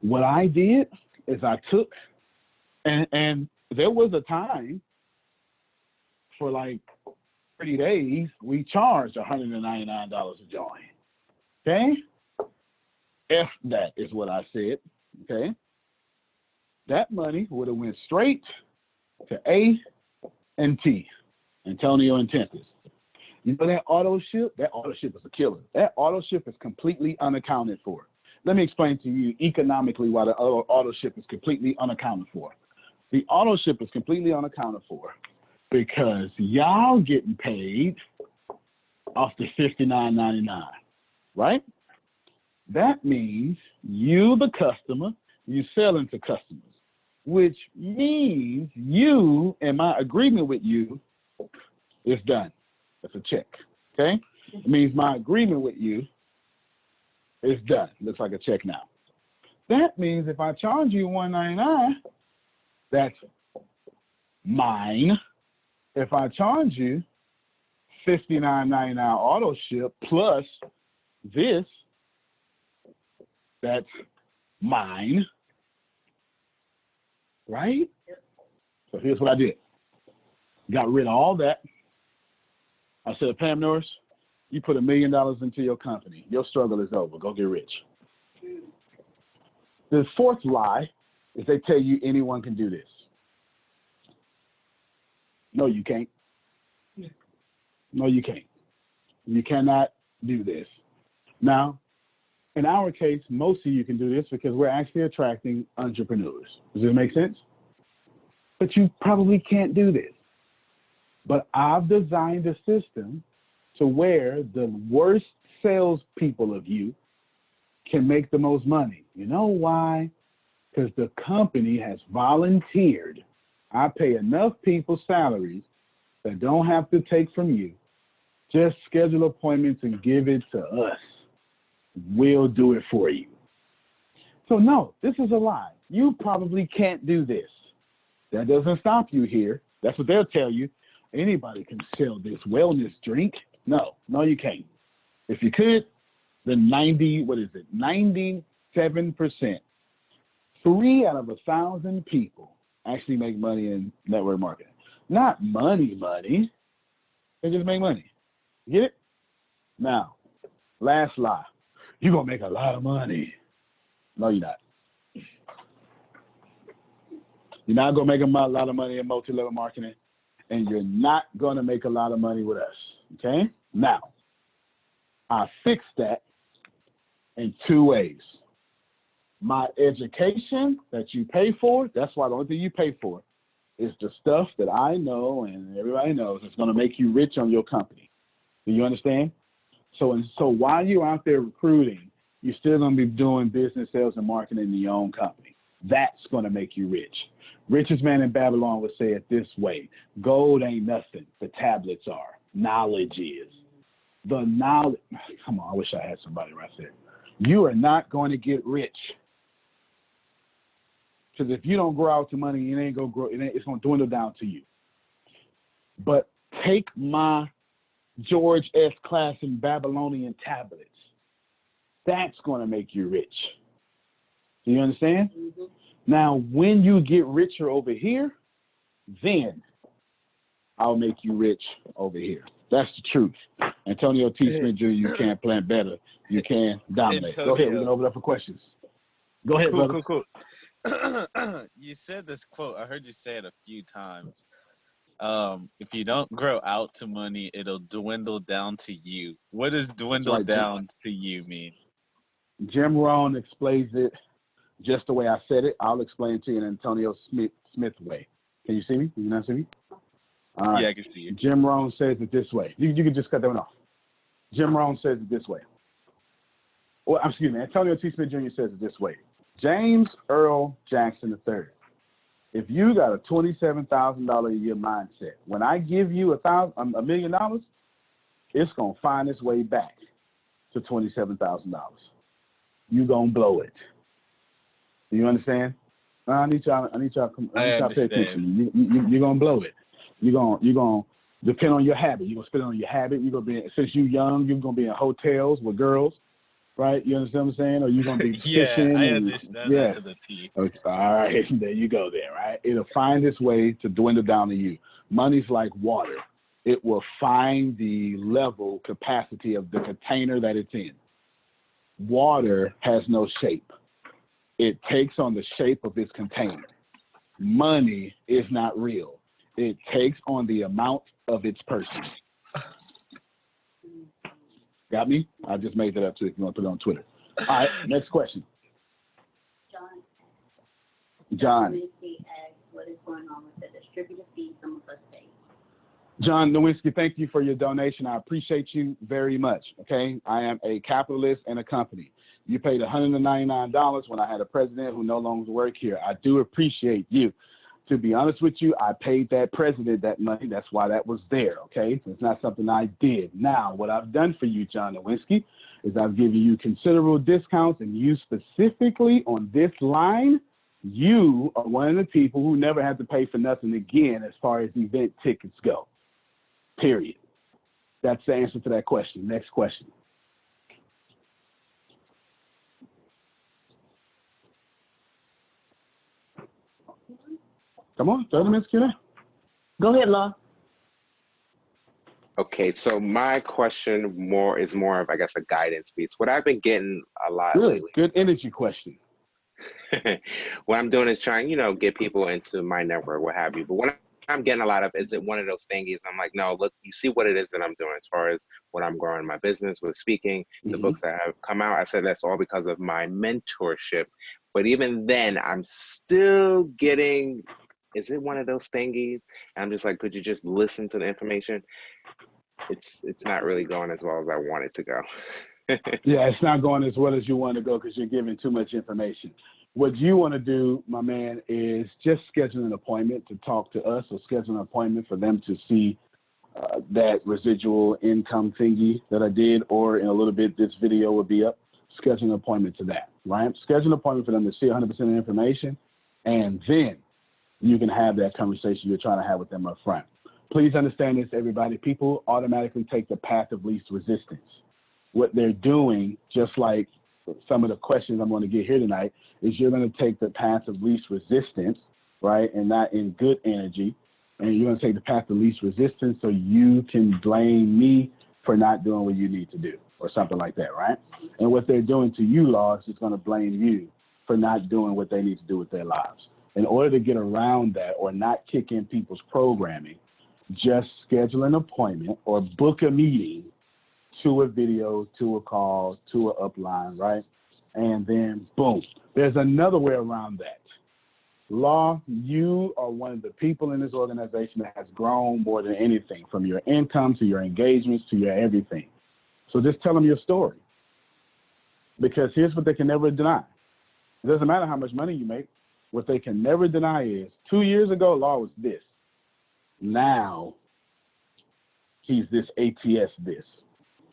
What I did is I took, and there was a time for like 30 days, we charged $199 a join. Okay? F that is what I said. Okay? That money would have went straight to A&T, Antonio and Tempest. You know that auto ship? That auto ship is a killer. That auto ship is completely unaccounted for. Let me explain to you economically why the auto ship is completely unaccounted for. The auto ship is completely unaccounted for because y'all getting paid off the $59.99, right? That means you, the customer, you selling to customers, which means you and my agreement with you is done. That's a check, okay? It means my agreement with you is done. Looks like a check now. That means if I charge you $199, that's mine. If I charge you $59.99 auto ship plus this, that's mine. Right? So here's what I did. Got rid of all that. I said, Pam Norris, you put $1 million into your company. Your struggle is over. Go get rich. The fourth lie is they tell you anyone can do this. No, you can't. No, you can't. You cannot do this. Now, in our case, most of you can do this because we're actually attracting entrepreneurs. Does this make sense? But you probably can't do this. But I've designed a system to where the worst salespeople of you can make the most money. You know why? Because the company has volunteered. I pay enough people salaries that don't have to take from you. Just schedule appointments and give it to us. We'll do it for you. So no, this is a lie. You probably can't do this. That doesn't stop you here. That's what they'll tell you. Anybody can sell this wellness drink. No, you can't. If you could, then 97%. 3 out of 1,000 people actually make money in network marketing. Not money. They just make money. Get it? Now, last lie. You're going to make a lot of money. No, you're not. You're not going to make a lot of money in multi-level marketing, and you're not going to make a lot of money with us, okay? Now, I fixed that in 2 ways. My education that you pay for, that's why the only thing you pay for is the stuff that I know and everybody knows is going to make you rich on your company. Do you understand? So while you're out there recruiting, you're still going to be doing business, sales, and marketing in your own company. That's going to make you rich. Richest man in Babylon would say it this way: gold ain't nothing. The tablets are. Knowledge is. The knowledge. Come on, I wish I had somebody right there. You are not going to get rich. Because if you don't grow out the money, it ain't going to grow. It's going to dwindle down to you. But take my George S. class in Babylonian tablets. That's going to make you rich. Do you understand? Mm-hmm. Now, when you get richer over here, then I'll make you rich over here. That's the truth. Antonio T. Smith Jr., you can't plant better. You can dominate. Antonio. Go ahead. We're going to open up for questions. Go ahead, brother. Cool. You said this quote. I heard you say it a few times. If you don't grow out to money, it'll dwindle down to you. What does dwindle down to you mean? Jim Rohn explains it just the way I said it. I'll explain it to you in Antonio Smith way. Can you see me? Can you not see me? All right. Yeah, I can see you. Jim Rohn says it this way. You can just cut that one off. Jim Rohn says it this way. Well, excuse me. Antonio T. Smith Jr. says it this way. James Earl Jackson III. If you got a $27,000 a year mindset, when I give you $1 million, it's gonna find its way back to $27,000. You gonna blow it. Do you understand? I need y'all to pay understand. attention. You're gonna blow it. You're gonna depend on your habit. You're gonna spend it on your habit. You're gonna be, since you're young, you're gonna be in hotels with girls, right? You understand what I'm saying? Or you're gonna be Yeah, fishing I and understand yeah. that to the T. Okay, all right, there you go. There, right? It'll find its way to dwindle down to you. Money's like water. It will find the level capacity of the container that it's in. Water has no shape. It takes on the shape of its container. Money is not real. It takes on the amount of its person. Got me? I just made that up too if you want to put it on Twitter. All right, next question. John. What is going on with the distributor fee some of us pay? John Nowinski, thank you for your donation. I appreciate you very much, okay? I am a capitalist and a company. You paid $199 when I had a president who no longer works here. I do appreciate you. To be honest with you, I paid that president that money. That's why that was there, okay? It's not something I did. Now, what I've done for you, John Nowinski, is I've given you considerable discounts, and you specifically on this line, you are one of the people who never have to pay for nothing again as far as event tickets go. Period. That's the answer to that question. Next question. Come on, 30 minutes, Q&A. Go ahead, Law. Okay, so my question is more of, I guess, a guidance piece. What I've been getting a lot Good, lately, good energy question. what I'm doing is trying, get people into my network, what have you. But what I'm getting a lot of is it one of those thingies. I'm like, no, look, you see what it is that I'm doing as far as what I'm growing my business with speaking, the books that have come out. I said that's all because of my mentorship. But even then, I'm still getting, is it one of those thingies? And I'm just like, could you just listen to the information? It's not really going as well as I want it to go. Yeah, it's not going as well as you want to go because you're giving too much information. What you want to do, my man, is just schedule an appointment to talk to us, or schedule an appointment for them to see that residual income thingy that I did, or in a little bit, this video will be up. Schedule an appointment to that, right? Schedule an appointment for them to see 100% of the information, and then you can have that conversation you're trying to have with them up front. Please understand this, everybody. People automatically take the path of least resistance. What they're doing, just like some of the questions I'm going to get here tonight, is you're going to take the path of least resistance, right, and not in good energy, and you're going to take the path of least resistance so you can blame me for not doing what you need to do, or something like that, right? And what they're doing to you, Law, is just going to blame you for not doing what they need to do with their lives. In order to get around that or not kick in people's programming, just schedule an appointment or book a meeting to a video, to a call, to an upline, right? And then boom. There's another way around that. Law, you are one of the people in this organization that has grown more than anything, from your income to your engagements to your everything. So just tell them your story. Because here's what they can never deny. It doesn't matter how much money you make. What they can never deny is 2 years ago, Law was this. Now he's this ATS this.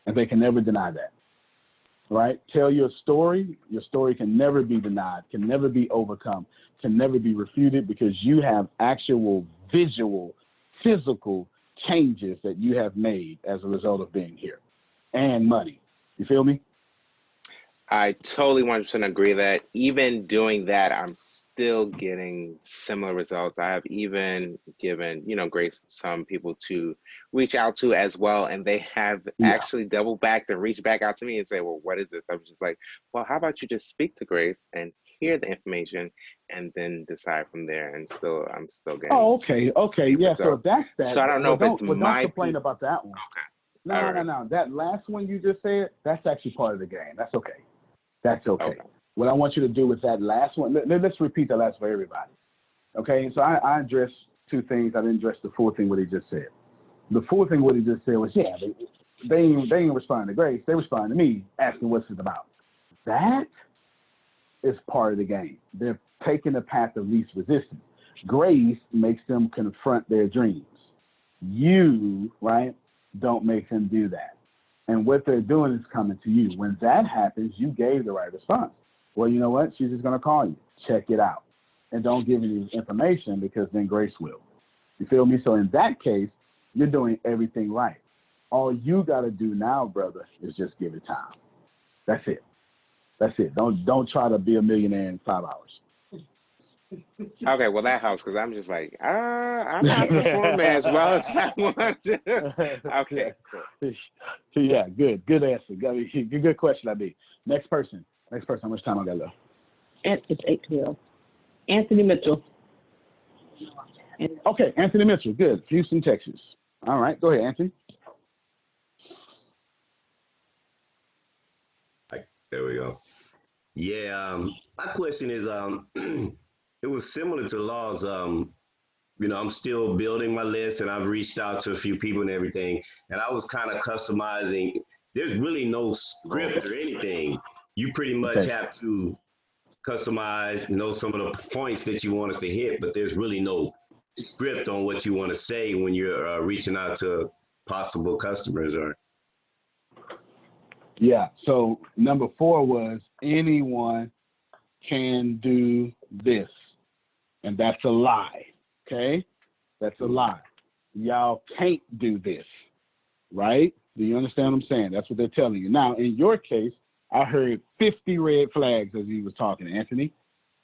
And they can never deny that, right? Tell your story. Your story can never be denied, can never be overcome, can never be refuted, because you have actual visual, physical changes that you have made as a result of being here, and money. You feel me? I totally 100% agree that even doing that, I'm still getting similar results. I have even given, Grace, some people to reach out to as well, and they have actually double backed and reached back out to me and say, well, what is this? I was just like, well, how about you just speak to Grace and hear the information and then decide from there? And I'm still getting. Oh, okay. Yeah, so that's that. So I don't know if it's don't complain about that one. Okay. No. That last one you just said, that's actually part of the game. That's okay. That's okay. What I want you to do with that last one, let's repeat that last for everybody. Okay, so I addressed two things. I didn't address the full thing what he just said. The full thing what he just said was, they ain't responding to Grace. They respond to me asking what's it about. That is part of the game. They're taking the path of least resistance. Grace makes them confront their dreams. You, right, don't make them do that. And what they're doing is coming to you. When that happens, you gave the right response. Well, you know what? She's just going to call you. Check it out. and don't give any information, because then Grace will. You feel me? So in that case, you're doing everything right. All you got to do now, brother, is just give it time. That's it. That's it. Don't try to be a millionaire in 5 hours. Okay, well that helps because I'm just like, I'm not performing as well as I want to. Okay, cool. Yeah, good answer. Good question, I mean. Next person. How much time I got left? It's 8:12. Anthony Mitchell. Okay, Anthony Mitchell. Good. Houston, Texas. All right, go ahead, Anthony. There we go. Yeah, my question is, it was similar to Law's. I'm still building my list, and I've reached out to a few people and everything, and I was kind of customizing. There's really no script or anything. You pretty much have to customize, some of the points that you want us to hit, but there's really no script on what you want to say when you're reaching out to possible customers or. Yeah, so number 4 was anyone can do this. And that's a lie, okay? That's a lie. Y'all can't do this, right? Do you understand what I'm saying? That's what they're telling you. Now, in your case, I heard 50 red flags as he was talking, Anthony.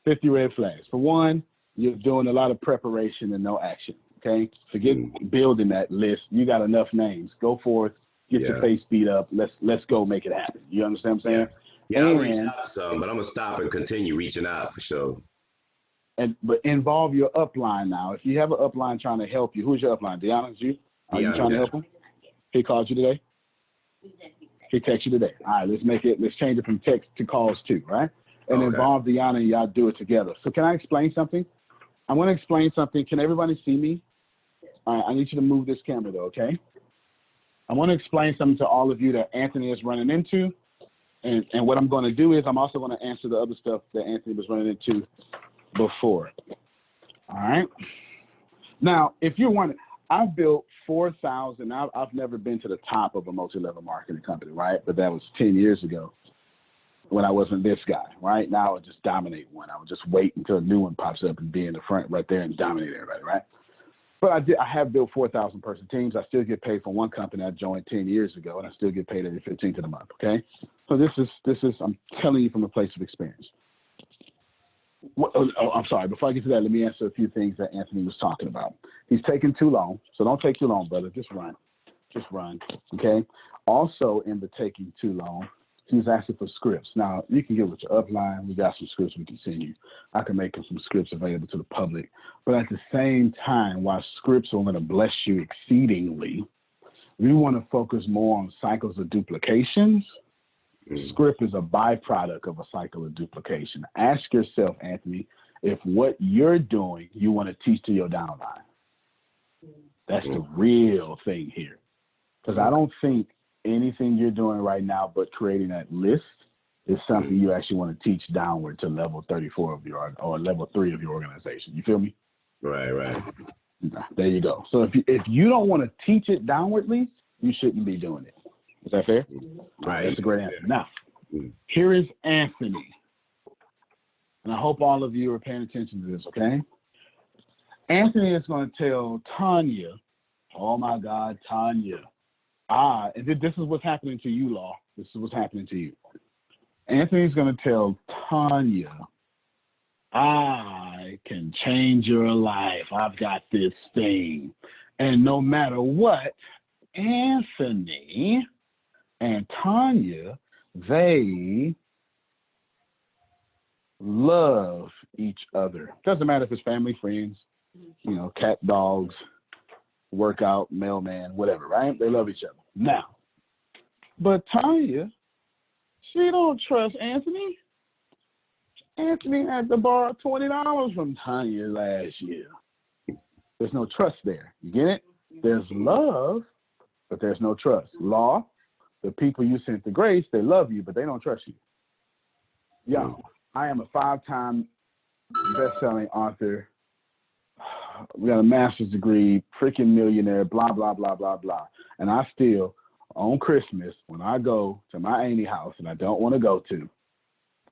50 red flags. For one, you're doing a lot of preparation and no action, okay? Forget building that list. You got enough names. Go forth. Get your face beat up. Let's go make it happen. You understand what I'm saying? Yeah, I'll reach out to some, but I'm gonna stop and continue reaching out for sure. But involve your upline now. If you have an upline trying to help you, who's your upline? Deanna, is you? Are you trying to help him? He called you today? He texted you today. All right, let's change it from text to calls too, right? And involve Deanna and y'all do it together. So can I explain something? I'm gonna explain something. Can everybody see me? All right, I need you to move this camera though, okay? I want to explain something to all of you that Anthony is running into. And what I'm going to do is I'm also going to answer the other stuff that Anthony was running into before. All right. Now, if you're wondering, I've built 4,000. I've never been to the top of a multi-level marketing company, right? But that was 10 years ago when I wasn't this guy, right? Now I would just dominate one. I would just wait until a new one pops up and be in the front right there and dominate everybody, right? But I have built 4,000 person teams. I still get paid for one company I joined 10 years ago, and I still get paid every 15th of the month, okay? So this is I'm telling you from a place of experience. I'm sorry. Before I get to that, let me answer a few things that Anthony was talking about. He's taking too long, so don't take too long, brother. Just run, okay? Also, in the taking too long, he was asking for scripts. Now, you can get with your upline. We got some scripts we can send you. I can make some scripts available to the public. But at the same time, while scripts are going to bless you exceedingly, we want to focus more on cycles of duplications. Script is a byproduct of a cycle of duplication. Ask yourself, Anthony, if what you're doing, you want to teach to your downline. That's the real thing here. Because I don't think anything you're doing right now but creating that list is something you actually want to teach downward to level 34 of your or level 3 of your organization. You feel me? Right. There you go. So if you don't want to teach it downwardly, you shouldn't be doing it. Is that fair? Right. That's a great answer. Now, here is Anthony. And I hope all of you are paying attention to this, okay? Anthony is going to tell Tanya, oh my God, Tanya. And this is what's happening to you, Law. This is what's happening to you. Anthony's going to tell Tanya, I can change your life. I've got this thing. And no matter what, Anthony and Tanya, they love each other. Doesn't matter if it's family, friends, cat, dogs, workout, mailman, whatever, right? They love each other. Now, but Tanya, she don't trust Anthony. Anthony had to borrow $20 from Tanya last year. There's no trust there. You get it? There's love, but there's no trust. Law, the people you sent to Grace, they love you, but they don't trust you. Yo, I am a 5-time best-selling author. We got a master's degree, freaking millionaire, blah, blah, blah, blah, blah. And I still, on Christmas, when I go to my auntie house and I don't want to go to,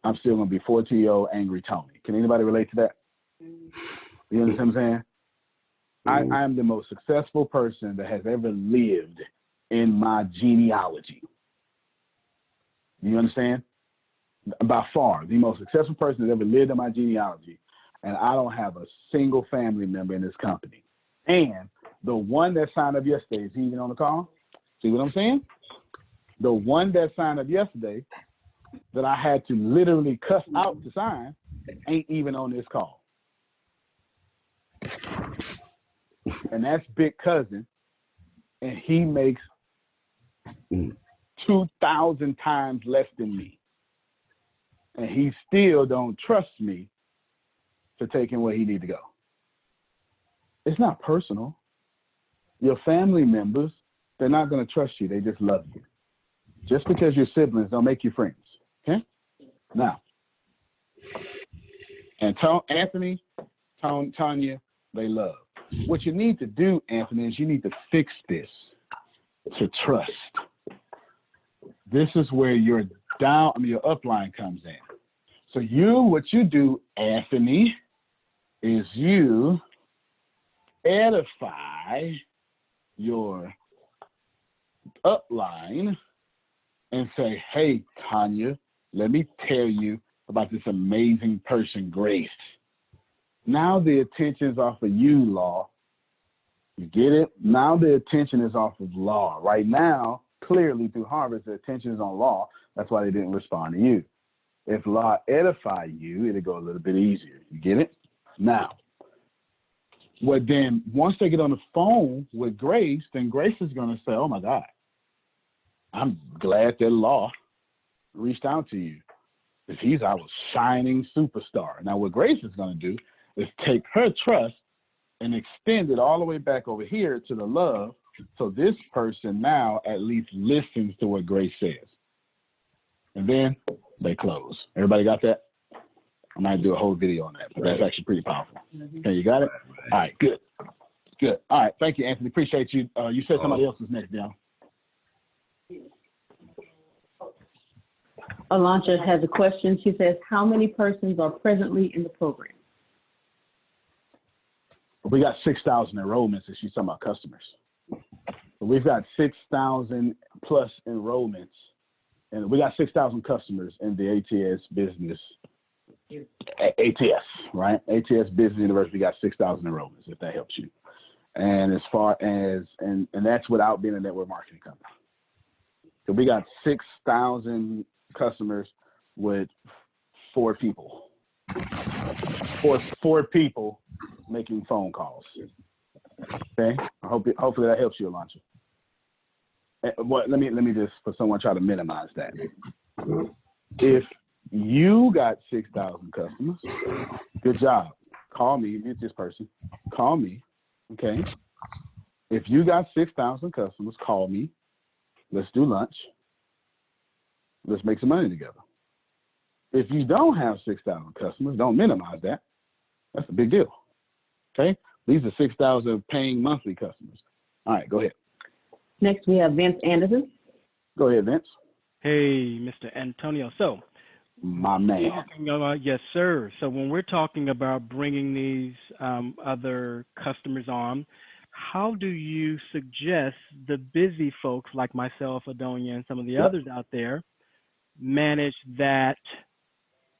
I'm still going to be 14-year-old angry Tony. Can anybody relate to that? You understand what I'm saying? I am the most successful person that has ever lived in my genealogy. You understand? By far, the most successful person that ever lived in my genealogy. And I don't have a single family member in this company. And the one that signed up yesterday, is he even on the call? See what I'm saying? The one that signed up yesterday that I had to literally cuss out to sign ain't even on this call. And that's Big Cousin. And he makes 2,000 times less than me. And he still don't trust me to take him where he need to go. It's not personal. Your family members, they're not going to trust you. They just love you. Just because you're siblings don't make you friends. Okay? Now, and Anthony, Tanya, they love. What you need to do, Anthony, is you need to fix this to trust. This is where your upline comes in. So what you do, Anthony, is you edify your upline and say, hey, Tanya, let me tell you about this amazing person, Grace. Now the attention is off of you, Law. You get it? Now the attention is off of Law. Right now, clearly through Harvest, the attention is on Law. That's why they didn't respond to you. If Law edify you, it'll go a little bit easier. You get it? Now, then once they get on the phone with Grace, then Grace is going to say, oh, my God, I'm glad that Law reached out to you. Because he's our shining superstar. Now, what Grace is going to do is take her trust and extend it all the way back over here to the love. So this person now at least listens to what Grace says. And then they close. Everybody got that? I might do a whole video on that, but that's actually pretty powerful. Okay, you got it? All right, good. Good. All right, thank you, Anthony. Appreciate you. You said somebody else was next, Dale. Alontra has a question. She says, how many persons are presently in the program? We got 6,000 enrollments, and she's talking about customers. So we've got 6,000 plus enrollments, and we got 6,000 customers in the ATS business. ATS, right? ATS Business University got 6,000 enrollments, if that helps you. And as far as, and that's without being a network marketing company. So we got 6,000 customers with 4 people. Four people making phone calls. Okay? Hopefully that helps you, Alontra. Let me just, for someone try to minimize that. If you got 6,000 customers, good job. Call me, mute this person. Call me, okay? If you got 6,000 customers, call me. Let's do lunch. Let's make some money together. If you don't have 6,000 customers, don't minimize that. That's a big deal, okay? These are 6,000 paying monthly customers. All right, go ahead. Next, we have Vince Anderson. Go ahead, Vince. Hey, Mr. Antonio. So, my man. Yes, sir. So when we're talking about bringing these other customers on, how do you suggest the busy folks like myself, Adonia, and some of the others out there manage that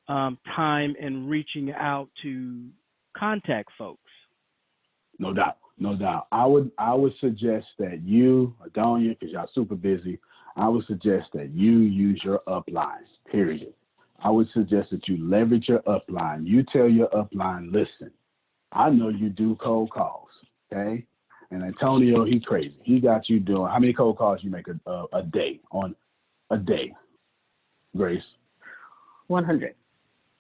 time in reaching out to contact folks? No doubt, no doubt. I would suggest that you, Adonia, because y'all super busy, I would suggest that you use your uplines, period. I would suggest that you leverage your upline. You tell your upline, listen, I know you do cold calls, okay? And Antonio, he's crazy. He got you doing, how many cold calls you make a day, on a day, Grace? 100.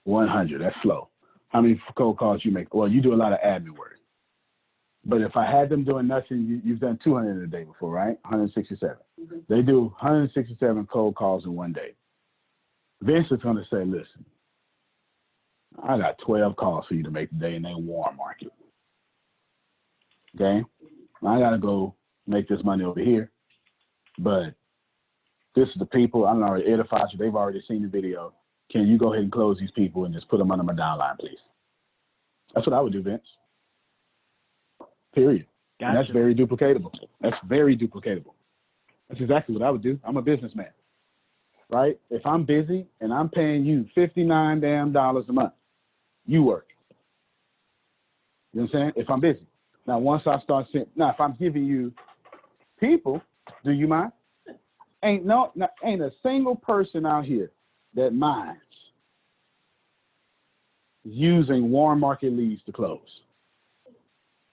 100, that's slow. How many cold calls you make? Well, you do a lot of admin work. But if I had them doing nothing, you've done 200 a day before, right? 167. Mm-hmm. They do 167 cold calls in one day. Vince is going to say, listen, I got 12 calls for you to make today in that warm market. Okay? I got to go make this money over here. But this is the people, I'm already edified you. They've already seen the video. Can you go ahead and close these people and just put them under my downline, please? That's what I would do, Vince. Period. Gotcha. And that's very duplicatable. That's exactly what I would do. I'm a businessman, right? If I'm busy and I'm paying you $59 damn a month, you work. You know what I'm saying? If I'm busy. Now, once I start saying, now if I'm giving you people, do you mind? Ain't a single person out here that minds using warm market leads to close.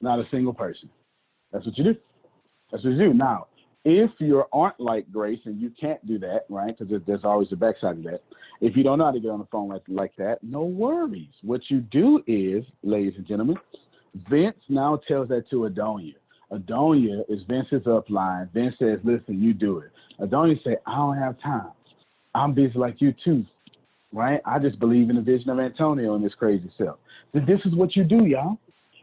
Not a single person. That's what you do. That's what you do. Now, if you aren't like Grace and you can't do that, right, because there's always the backside of that. If you don't know how to get on the phone like that, no worries. What you do is, ladies and gentlemen, Vince now tells that to Adonia. Adonia is Vince's upline. Vince says, listen, you do it. Adonia say, I don't have time. I'm busy like you too, right? I just believe in the vision of Antonio and this crazy self. Then this is what you do, y'all.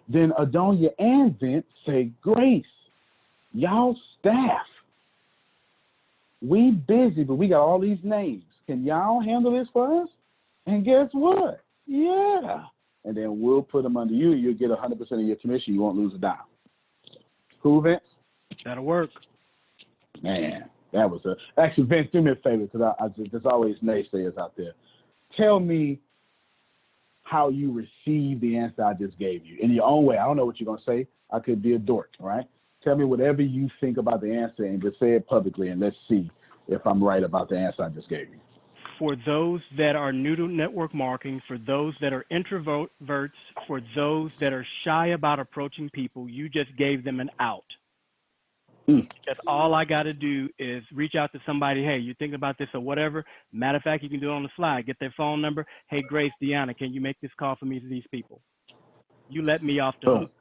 Then Adonia and Vince say, Grace, y'all staff, we busy, but we got all these names. Can y'all handle this for us? And guess what? Yeah. And then we'll put them under you. You'll get 100% of your commission. You won't lose a dime. Cool, Vince? That'll work. Man, that was actually, Vince, do me a favor, because there's always naysayers out there. Tell me how you received the answer I just gave you in your own way. I don't know what you're going to say. I could be a dork, right? Tell me whatever you think about the answer and just say it publicly, and let's see if I'm right about the answer I just gave you. For those that are new to network marketing, for those that are introverts, for those that are shy about approaching people, you just gave them an out. That's all I got to do is reach out to somebody. Hey, you thinking about this or whatever? Matter of fact, you can do it on the fly. Get their phone number. Hey, Grace, Deanna, can you make this call for me to these people? You let me off the hook.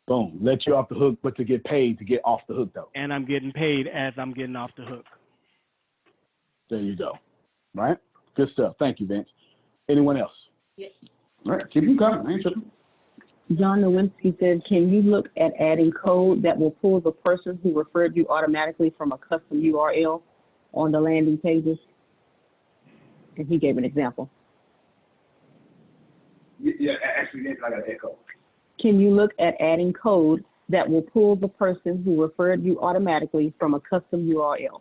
Boom. Let you off the hook, but to get paid to get off the hook, though. And I'm getting paid as I'm getting off the hook. There you go. Right? Good stuff. Thank you, Vince. Anyone else? Yes. All right. Keep you coming. I ain't tripping. John Nowinski said, can you look at adding code that will pull the person who referred you automatically from a custom URL on the landing pages? And he gave an example. Yeah, actually, I got an echo. Can you look at adding code that will pull the person who referred you automatically from a custom URL?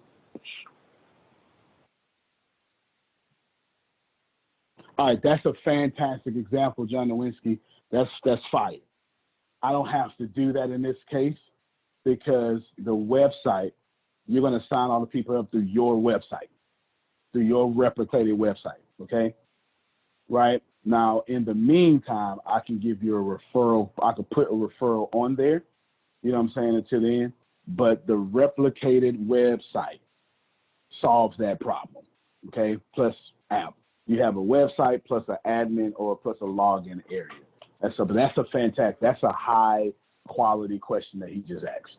All right, that's a fantastic example, John Nowinski. That's fire. I don't have to do that in this case because the website, you're going to sign all the people up through your website, through your replicated website, okay? Right? Now, in the meantime, I can give you a referral. I could put a referral on there, you know what I'm saying, until the end. But the replicated website solves that problem, okay? Plus app. You have a website plus an admin or plus a login area. That's a high quality question that he just asked.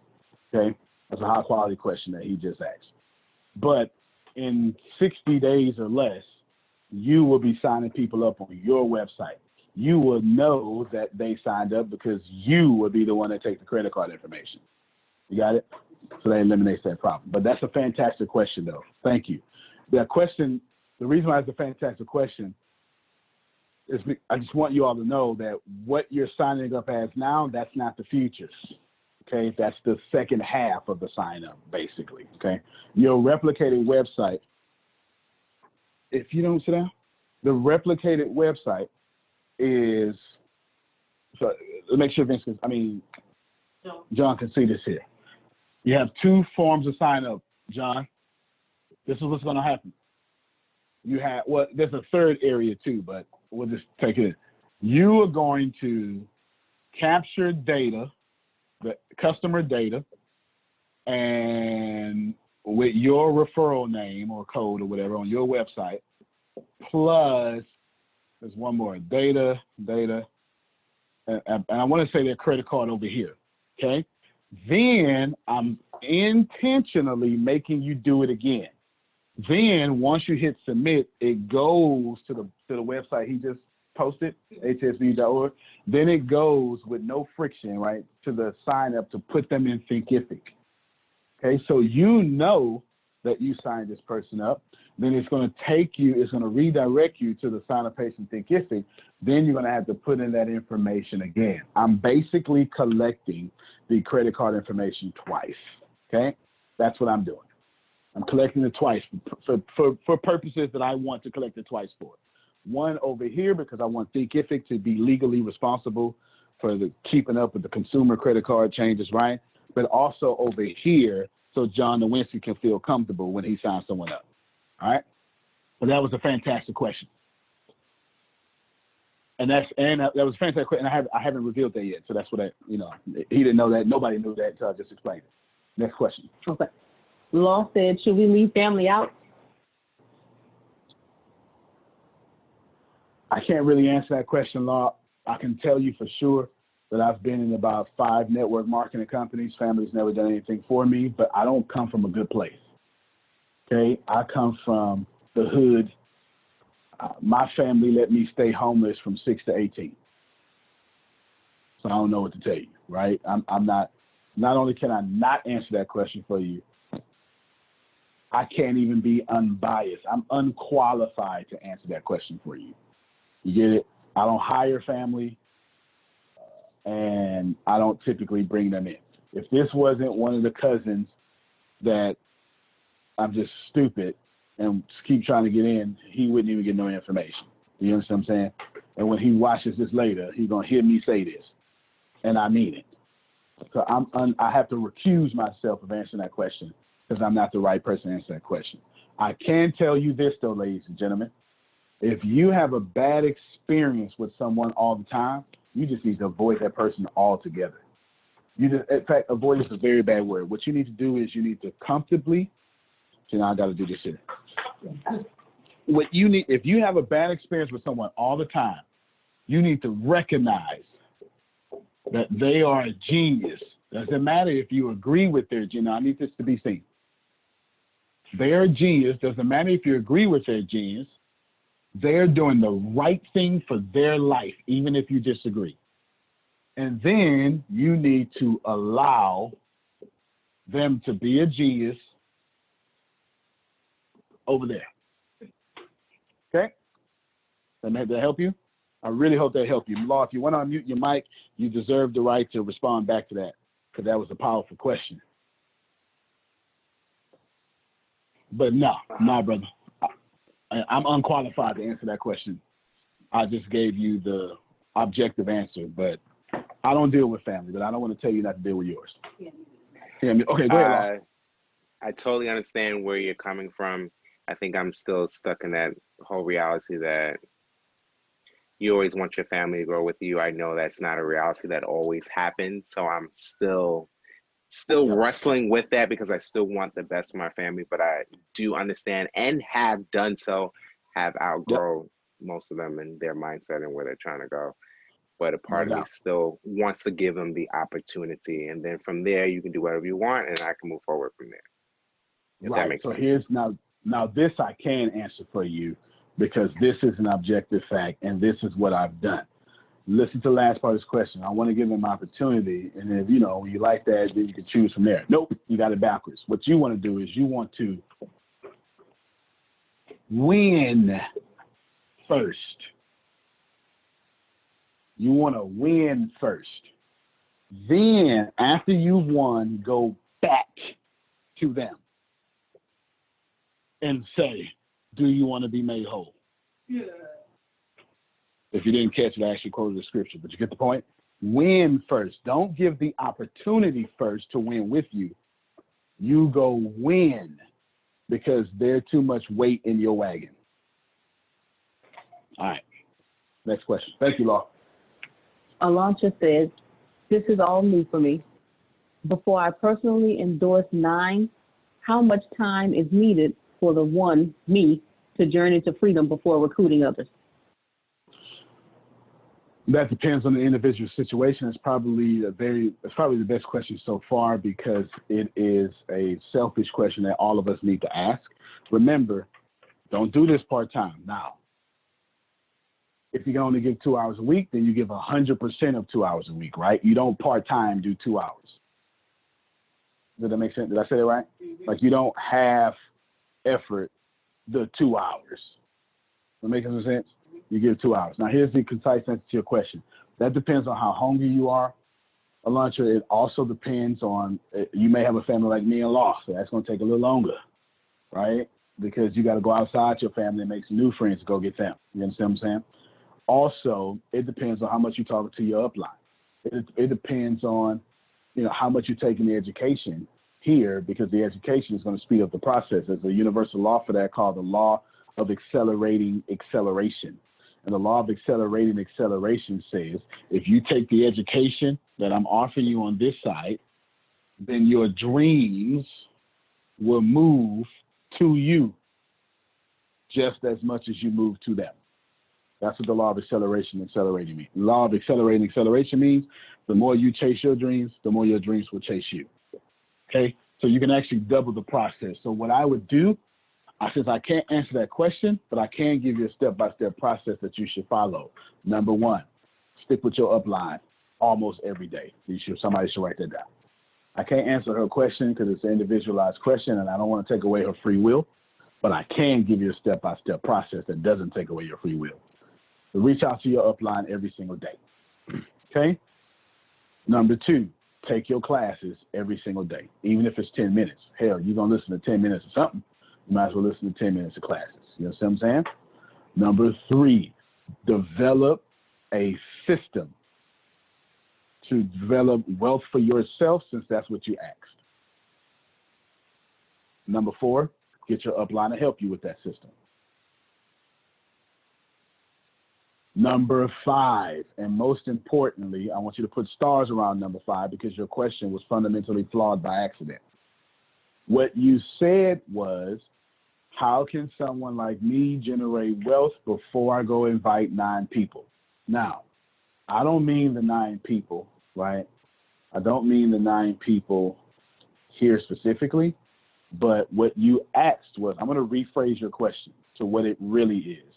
Okay? That's a high quality question that he just asked. But in 60 days or less, you will be signing people up on your website. You will know that they signed up because you will be the one that takes the credit card information. You got it? So that eliminates that problem. But that's a fantastic question, though. Thank you. That question, the reason why it's a fantastic question is I just want you all to know that what you're signing up as now, that's not the future. Okay? That's the second half of the sign up, basically. Okay? Your replicated website, if you don't sit down, the replicated website is, so let's make sure Vince can, John can see this here. You have two forms of sign up, John. This is what's going to happen. You have, well, there's a third area too, but we'll just take it. You are going to capture data, the customer data, and with your referral name or code or whatever on your website, plus there's one more, data, and I want to say their credit card over here, okay? Then I'm intentionally making you do it again. Then once you hit submit, it goes to the website he just posted, atsv.org. Then it goes with no friction, right, to the sign up to put them in Thinkific. Okay, so you know that you signed this person up. Then it's going to take you, it's going to redirect you to the sign up page in Thinkific. Then you're going to have to put in that information again. I'm basically collecting the credit card information twice. Okay, that's what I'm doing. I'm collecting it twice for purposes that I want to collect it twice for. One over here because I want Thinkific to be legally responsible for the keeping up with the consumer credit card changes, right? But also over here so John Nowinski can feel comfortable when he signs someone up. All right? But that was a fantastic question. And that was a fantastic question. And I haven't revealed that yet. So that's what he didn't know that. Nobody knew that until I just explained it. Next question. Okay. Law said, should we leave family out? I can't really answer that question, Law. I can tell you for sure that I've been in about 5 network marketing companies. Family's never done anything for me, but I don't come from a good place. Okay? I come from the hood. My family let me stay homeless from 6 to 18. So I don't know what to tell you, right? I'm not only can I not answer that question for you, I can't even be unbiased. I'm unqualified to answer that question for you. You get it? I don't hire family, and I don't typically bring them in. If this wasn't one of the cousins that I'm just stupid and keep trying to get in, he wouldn't even get no information. You understand what I'm saying? And when he watches this later, he's going to hear me say this, and I mean it. So I have to recuse myself of answering that question because I'm not the right person to answer that question. I can tell you this, though, ladies and gentlemen. If you have a bad experience with someone all the time, you just need to avoid that person altogether. In fact, avoid is a very bad word. What you need to do is you need to comfortably, I got to do this here. If you have a bad experience with someone all the time, you need to recognize that they are a genius. Doesn't matter if you agree with their genius. I need this to be seen. They're a genius. Doesn't matter if you agree with their genius. They're doing the right thing for their life, even if you disagree. And then you need to allow them to be a genius over there. Okay? Did that help you? I really hope that helped you. Law, if you want to unmute your mic, you deserve the right to respond back to that because that was a powerful question. But no, brother. I'm unqualified to answer that question. I just gave you the objective answer, but I don't deal with family, but I don't want to tell you not to deal with yours. Yeah. Okay, go ahead. I totally understand where you're coming from. I think I'm still stuck in that whole reality that you always want your family to grow with you. I know that's not a reality that always happens, so I'm still wrestling with that because I still want the best for my family, but I do understand and have done so, have outgrown most of them and their mindset and where they're trying to go. But a part of me still wants to give them the opportunity. And then from there, you can do whatever you want and I can move forward from there. If that makes sense. Here's now this I can answer for you because this is an objective fact and this is what I've done. Listen to the last part of this question. I want to give them opportunity. And if, you like that, then you can choose from there. Nope, you got it backwards. What you want to do is you want to win first. You want to win first. Then, after you've won, go back to them and say, do you want to be made whole? Yeah. If you didn't catch it, I actually quoted the scripture, but you get the point? Win first. Don't give the opportunity first to win with you. You go win because there's too much weight in your wagon. All right. Next question. Thank you, Law. Alontra says, this is all new for me. Before I personally endorse 9, how much time is needed for me, to journey to freedom before recruiting others? That depends on the individual situation. It's probably the best question so far because it is a selfish question that all of us need to ask. Remember, don't do this part-time. Now, if you can only give 2 hours a week, then you give 100% of 2 hours a week, right? You don't part-time do 2 hours. Does that make sense? Did I say that right? Mm-hmm. Like you don't half effort the 2 hours. That makes some sense? You give 2 hours. Now, here's the concise answer to your question. That depends on how hungry you are, Elantra. It also depends on, you may have a family like me in law, so that's going to take a little longer, right? Because you got to go outside your family and make some new friends to go get them. You understand what I'm saying? Also, it depends on how much you talk to your upline. It depends on, how much you take in the education here, because the education is going to speed up the process. There's a universal law for that called the law of accelerating acceleration. And the law of accelerating acceleration says if you take the education that I'm offering you on this side, then your dreams will move to you just as much as you move to them. That's what the law of accelerating means. The law of accelerating acceleration means the more you chase your dreams, the more your dreams will chase you. Okay? So you can actually double the process. So what I would do, since I can't answer that question, but I can give you a step-by-step process that you should follow. Number one, stick with your upline almost every day. Somebody should write that down. I can't answer her question because it's an individualized question, and I don't want to take away her free will, but I can give you a step-by-step process that doesn't take away your free will. So reach out to your upline every single day. Okay? Number two, take your classes every single day, even if it's 10 minutes. Hell, you're going to listen to 10 minutes of something. You might as well listen to 10 minutes of classes. You know what I'm saying? Number three, develop a system to develop wealth for yourself, since that's what you asked. Number four, get your upline to help you with that system. Number five, and most importantly, I want you to put stars around number five because your question was fundamentally flawed by accident. What you said was, how can someone like me generate wealth before I go invite 9 people? Now, I don't mean the 9 people, right? I don't mean the 9 people here specifically, but what you asked was, I'm going to rephrase your question to what it really is.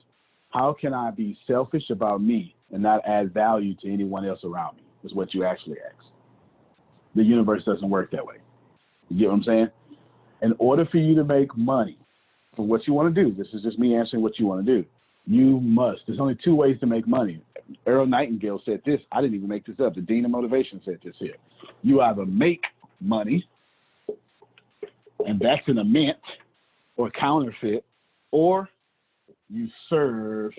How can I be selfish about me and not add value to anyone else around me, is what you actually asked. The universe doesn't work that way. You get what I'm saying? In order for you to make money for what you want to do, this is just me answering what you want to do, you must. There's only 2 ways to make money. Earl Nightingale said this. I didn't even make this up. The Dean of Motivation said this here. You either make money, and that's in a mint or counterfeit, or you serve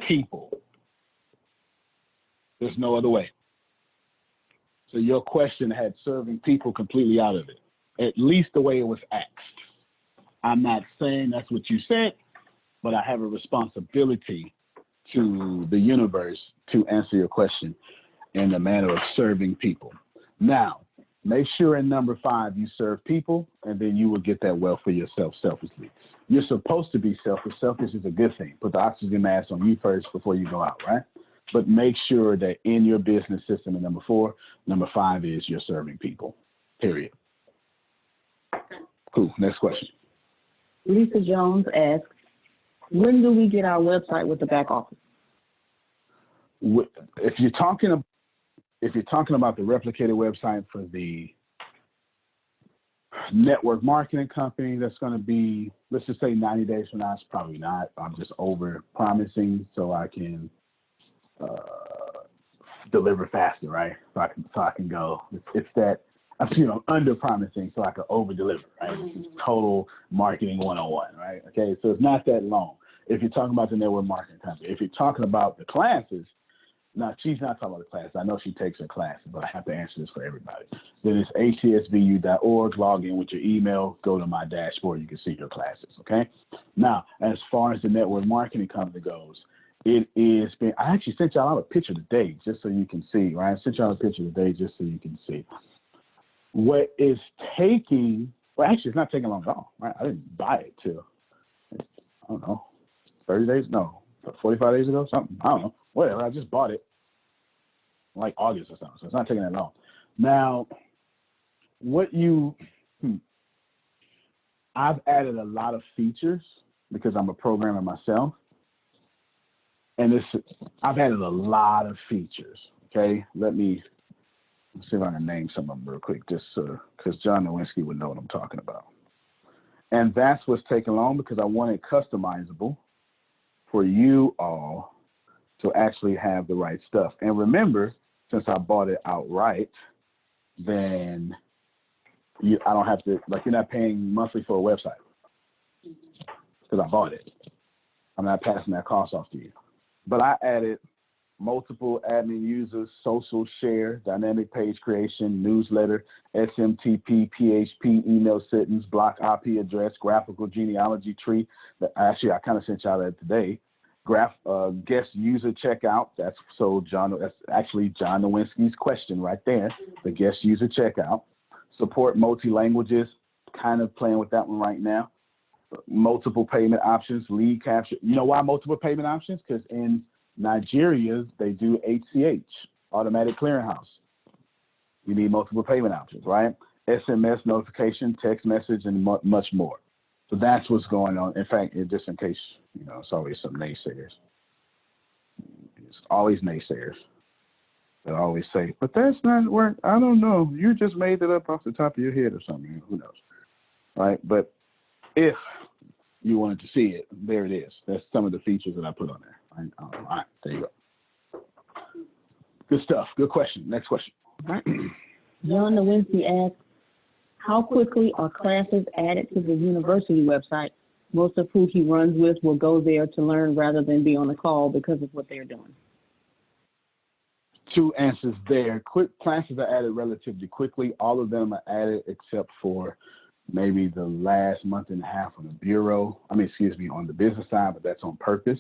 people. There's no other way. So your question had serving people completely out of it, at least the way it was asked. I'm not saying that's what you said, but I have a responsibility to the universe to answer your question in the manner of serving people. Now, make sure in number 5 you serve people, and then you will get that wealth for yourself selflessly. You're supposed to be selfish. Selfish is a good thing. Put the oxygen mask on you first before you go out, right? But make sure that in your business system in number 4, number 5 is you're serving people, period. Cool. Next question. Lisa Jones asks, when do we get our website with the back office? If you're talking about the replicated website for the network marketing company, that's going to be, let's just say 90 days from now. It's probably not. I'm just over promising so I can deliver faster, right? So I can go. It's that, under promising so I can over deliver, right? This is total marketing 101, right? Okay, so it's not that long. If you're talking about the network marketing company, if you're talking about the classes, now she's not talking about the class. I know she takes her classes, but I have to answer this for everybody. Then it's atsvu.org. Log in with your email. Go to my dashboard. You can see your classes. Okay. Now, as far as the network marketing company goes, it is been. I actually sent y'all a picture today just so you can see. Right. I sent y'all a picture today just so you can see. What is taking? Well, actually, it's not taking long at all. Right. I didn't buy it till I don't know, 30 days. No, 45 days ago. Something. I don't know. Whatever. I just bought it like August or something, so it's not taking that long. Now, I've added a lot of features because I'm a programmer myself, and I've added a lot of features. Okay, let's see if I can name some of them real quick, just because John Nowinski would know what I'm talking about. And that's what's taking long because I want it customizable for you all to actually have the right stuff. And remember, since I bought it outright, then I don't have to, like, you're not paying monthly for a website because I bought it. I'm not passing that cost off to you. But I added multiple admin users, social share, dynamic page creation, newsletter, SMTP, PHP, email settings, block IP address, graphical genealogy tree. Actually, I kind of sent y'all that today. Guest user checkout. That's actually John Nowinski's question right there. The guest user checkout. Support multi-languages. Kind of playing with that one right now. Multiple payment options, lead capture. You know why multiple payment options? Because in Nigeria, they do ACH, automatic clearinghouse. You need multiple payment options, right? SMS notification, text message, and much more. So that's what's going on. In fact, just in case, it's always some naysayers. It's always naysayers. They always say, but that's not work. I don't know. You just made it up off the top of your head or something. Who knows, right? But if you wanted to see it, there it is. That's some of the features that I put on there. All right, there you go. Good stuff. Good question. Next question. John Nowinski asks, how quickly are classes added to the university website? Most of who he runs with will go there to learn rather than be on the call because of what they're doing. Two answers there. Quick classes are added relatively quickly. All of them are added except for maybe the last month and a half on the business side, but that's on purpose.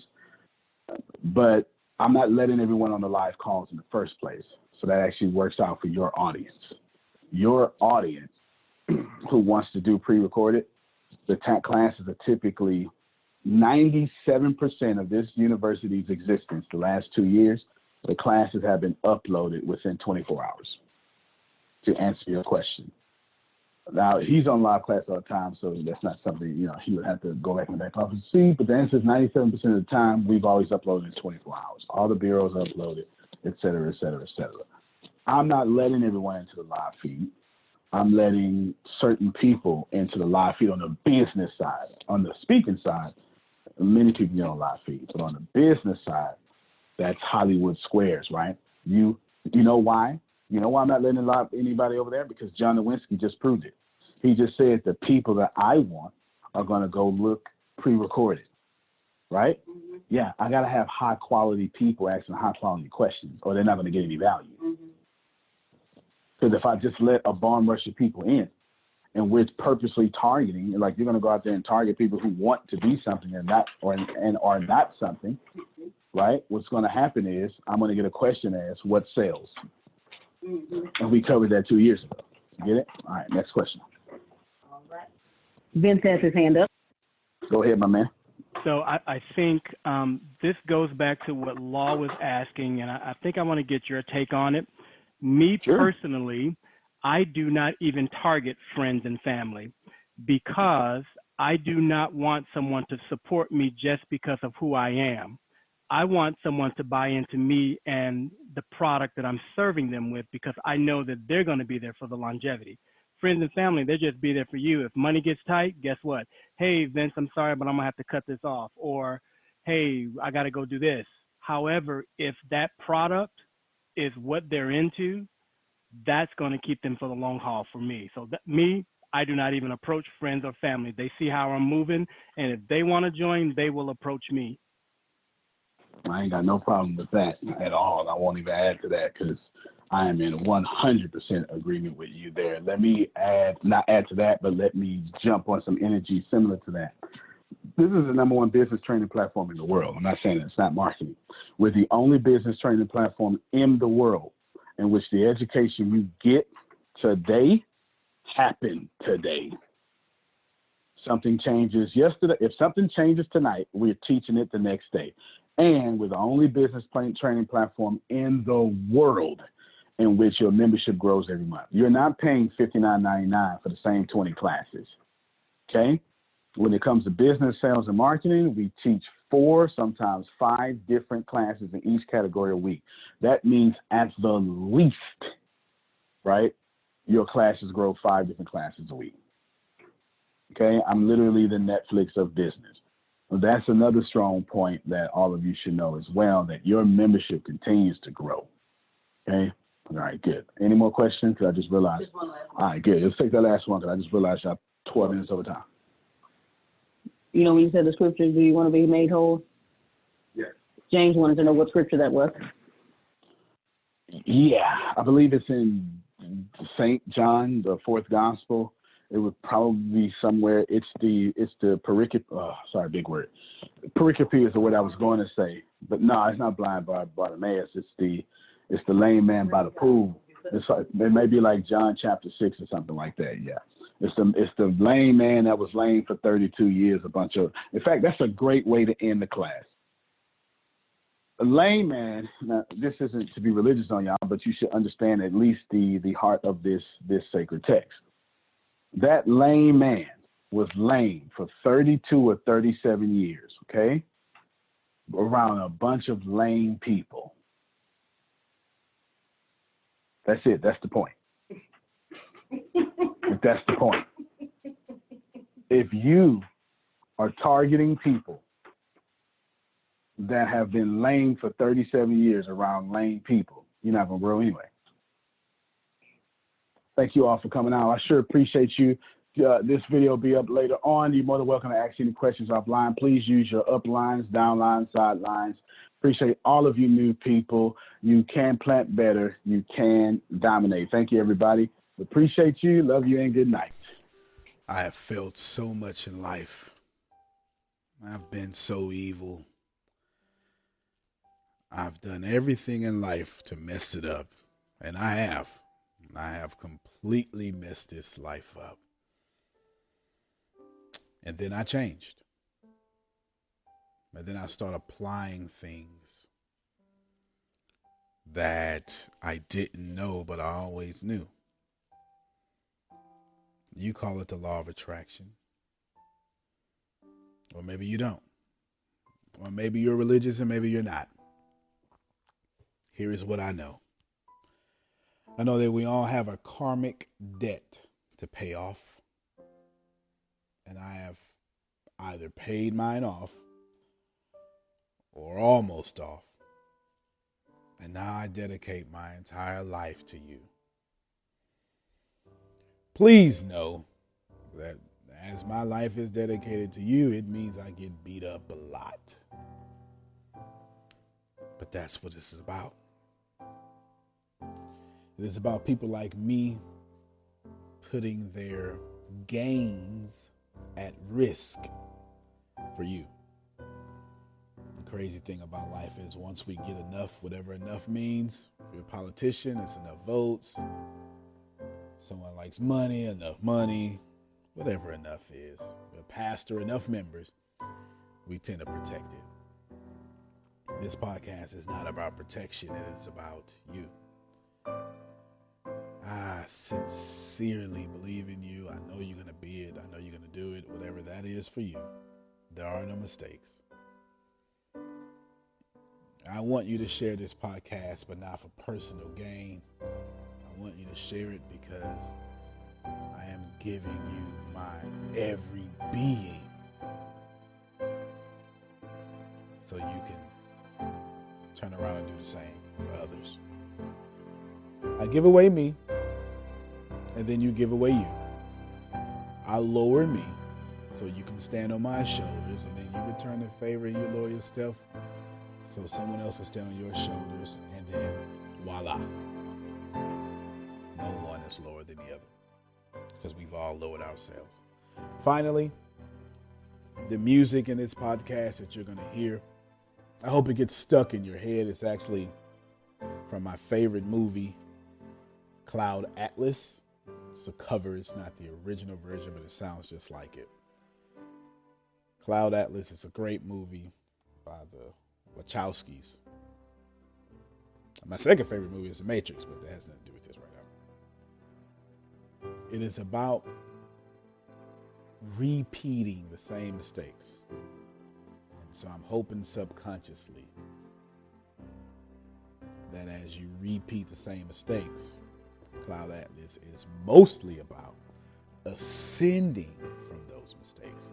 But I'm not letting everyone on the live calls in the first place. So that actually works out for your audience. Your audience who wants to do pre-recorded, the classes are typically 97% of this university's existence, the last 2 years, the classes have been uploaded within 24 hours to answer your question. Now, he's on live class all the time, so that's not something, he would have to go back in the back office to see. But the answer is 97% of the time, we've always uploaded in 24 hours. All the bureaus are uploaded, et cetera, et cetera, et cetera. I'm not letting everyone into the live feed. I'm letting certain people into the live feed on the business side. On the speaking side, many people get on live feed. But on the business side, that's Hollywood Squares, right? You know why? You know why I'm not letting anybody over there? Because John Nowinski just proved it. He just said the people that I want are going to go look pre-recorded, right? Mm-hmm. Yeah, I got to have high-quality people asking high-quality questions, or they're not going to get any value. Because if I just let a bomb rush of people in, and we're purposely targeting, like you're going to go out there and target people who want to be something and are not something, right? What's going to happen is I'm going to get a question asked, what sells? Mm-hmm. And we covered that 2 years ago. Get it? All right, next question. All right. Vince has his hand up. Go ahead, my man. So I think this goes back to what Law was asking, and I think I want to get your take on it. Me personally, I do not even target friends and family because I do not want someone to support me just because of who I am. I want someone to buy into me and the product that I'm serving them with because I know that they're going to be there for the longevity. Friends and family, they'll just be there for you. If money gets tight, guess what? Hey, Vince, I'm sorry, but I'm going to have to cut this off. Or, hey, I got to go do this. However, if that product is what they're into, that's going to keep them for the long haul for me. So I do not even approach friends or family. They see how I'm moving, and if they want to join, they will approach me. I ain't got no problem with that at all. I won't even add to that because I am in 100% agreement with you there. Let me not add to that, but let me jump on some energy similar to that. This is the number one business training platform in the world. I'm not saying it's not marketing. We're the only business training platform in the world in which the education you get today happened today. Something changes yesterday. If something changes tonight, we're teaching it the next day. And we're the only business training platform in the world in which your membership grows every month. You're not paying $59.99 for the same 20 classes, okay? When it comes to business, sales, and marketing, we teach 4, sometimes 5 different classes in each category a week. That means at the least, right, your classes grow 5 different classes a week. Okay, I'm literally the Netflix of business. Well, that's another strong point that all of you should know as well, that your membership continues to grow. Okay, all right, good. Any more questions? Because I just realized. Just one last one. All right, good. Let's take that last one because I just realized y'all 12 minutes over time. You know, when you said the scripture, do you want to be made whole? Yes. James wanted to know what scripture that was. Yeah, I believe it's in St. John, the fourth gospel. It would probably be somewhere. It's the pericope. Oh, sorry, big word. Pericope is the word I was going to say, but no, it's not blind Bartimaeus. It's the lame man by the pool. It may be like John chapter 6 or something like that. Yeah, it's the lame man that was lame for 32 years. In fact, that's a great way to end the class. A lame man. Now, this isn't to be religious on y'all, but you should understand at least the heart of this sacred text. That lame man was lame for 32 or 37 years, okay? Around a bunch of lame people. That's it. That's the point. That's the point. If you are targeting people that have been lame for 37 years around lame people, you're not going to grow anyway. Thank you all for coming out. I sure appreciate you. This video will be up later on. You're more than welcome to ask any questions offline. Please use your uplines, downlines, sidelines. Appreciate all of you new people. You can plant better. You can dominate. Thank you, everybody. Appreciate you. Love you, and good night. I have felt so much in life. I've been so evil. I've done everything in life to mess it up. And I have. I have completely messed this life up. And then I changed. And then I started applying things that I didn't know, but I always knew. You call it the law of attraction. Or maybe you don't. Or maybe you're religious and maybe you're not. Here is what I know. I know that we all have a karmic debt to pay off. And I have either paid mine off or almost off. And now I dedicate my entire life to you. Please know that as my life is dedicated to you, it means I get beat up a lot. But that's what this is about. It is about people like me putting their gains at risk for you. The crazy thing about life is once we get enough, whatever enough means, if you're a politician, it's enough votes. Someone likes money, enough money, whatever enough is. A pastor, enough members, we tend to protect it. This podcast is not about protection, it is about you. I sincerely believe in you. I know you're going to be it. I know you're going to do it, whatever that is for you. There are no mistakes. I want you to share this podcast, but not for personal gain. I want you to share it because I am giving you my every being so you can turn around and do the same for others. I give away me, and then you give away you. I lower me so you can stand on my shoulders, and then you return the favor and you lower yourself so someone else will stand on your shoulders, and then voila. No one is lower than the other because we've all lowered ourselves. Finally, the music in this podcast that you're going to hear, I hope it gets stuck in your head. It's actually from my favorite movie, Cloud Atlas. It's a cover. It's not the original version, but it sounds just like it. Cloud Atlas is a great movie by the Wachowskis. My second favorite movie is The Matrix, but that has nothing to do with this right now. It is about repeating the same mistakes. And so I'm hoping subconsciously that as you repeat the same mistakes, Cloud Atlas is mostly about ascending from those mistakes.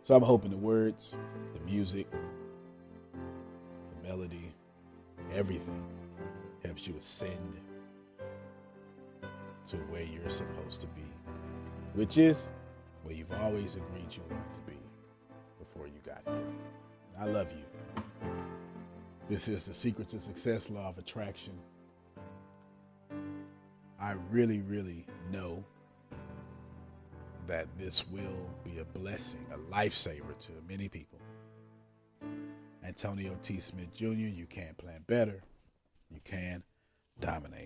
So I'm hoping the words, the music, the melody, everything helps you ascend to where you're supposed to be, which is where you've always agreed you wanted to be before you got here. I love you. This is The Secret to Success, Law of Attraction. I really, really know that this will be a blessing, a lifesaver to many people. Antonio T. Smith Jr., you can plan better. You can dominate.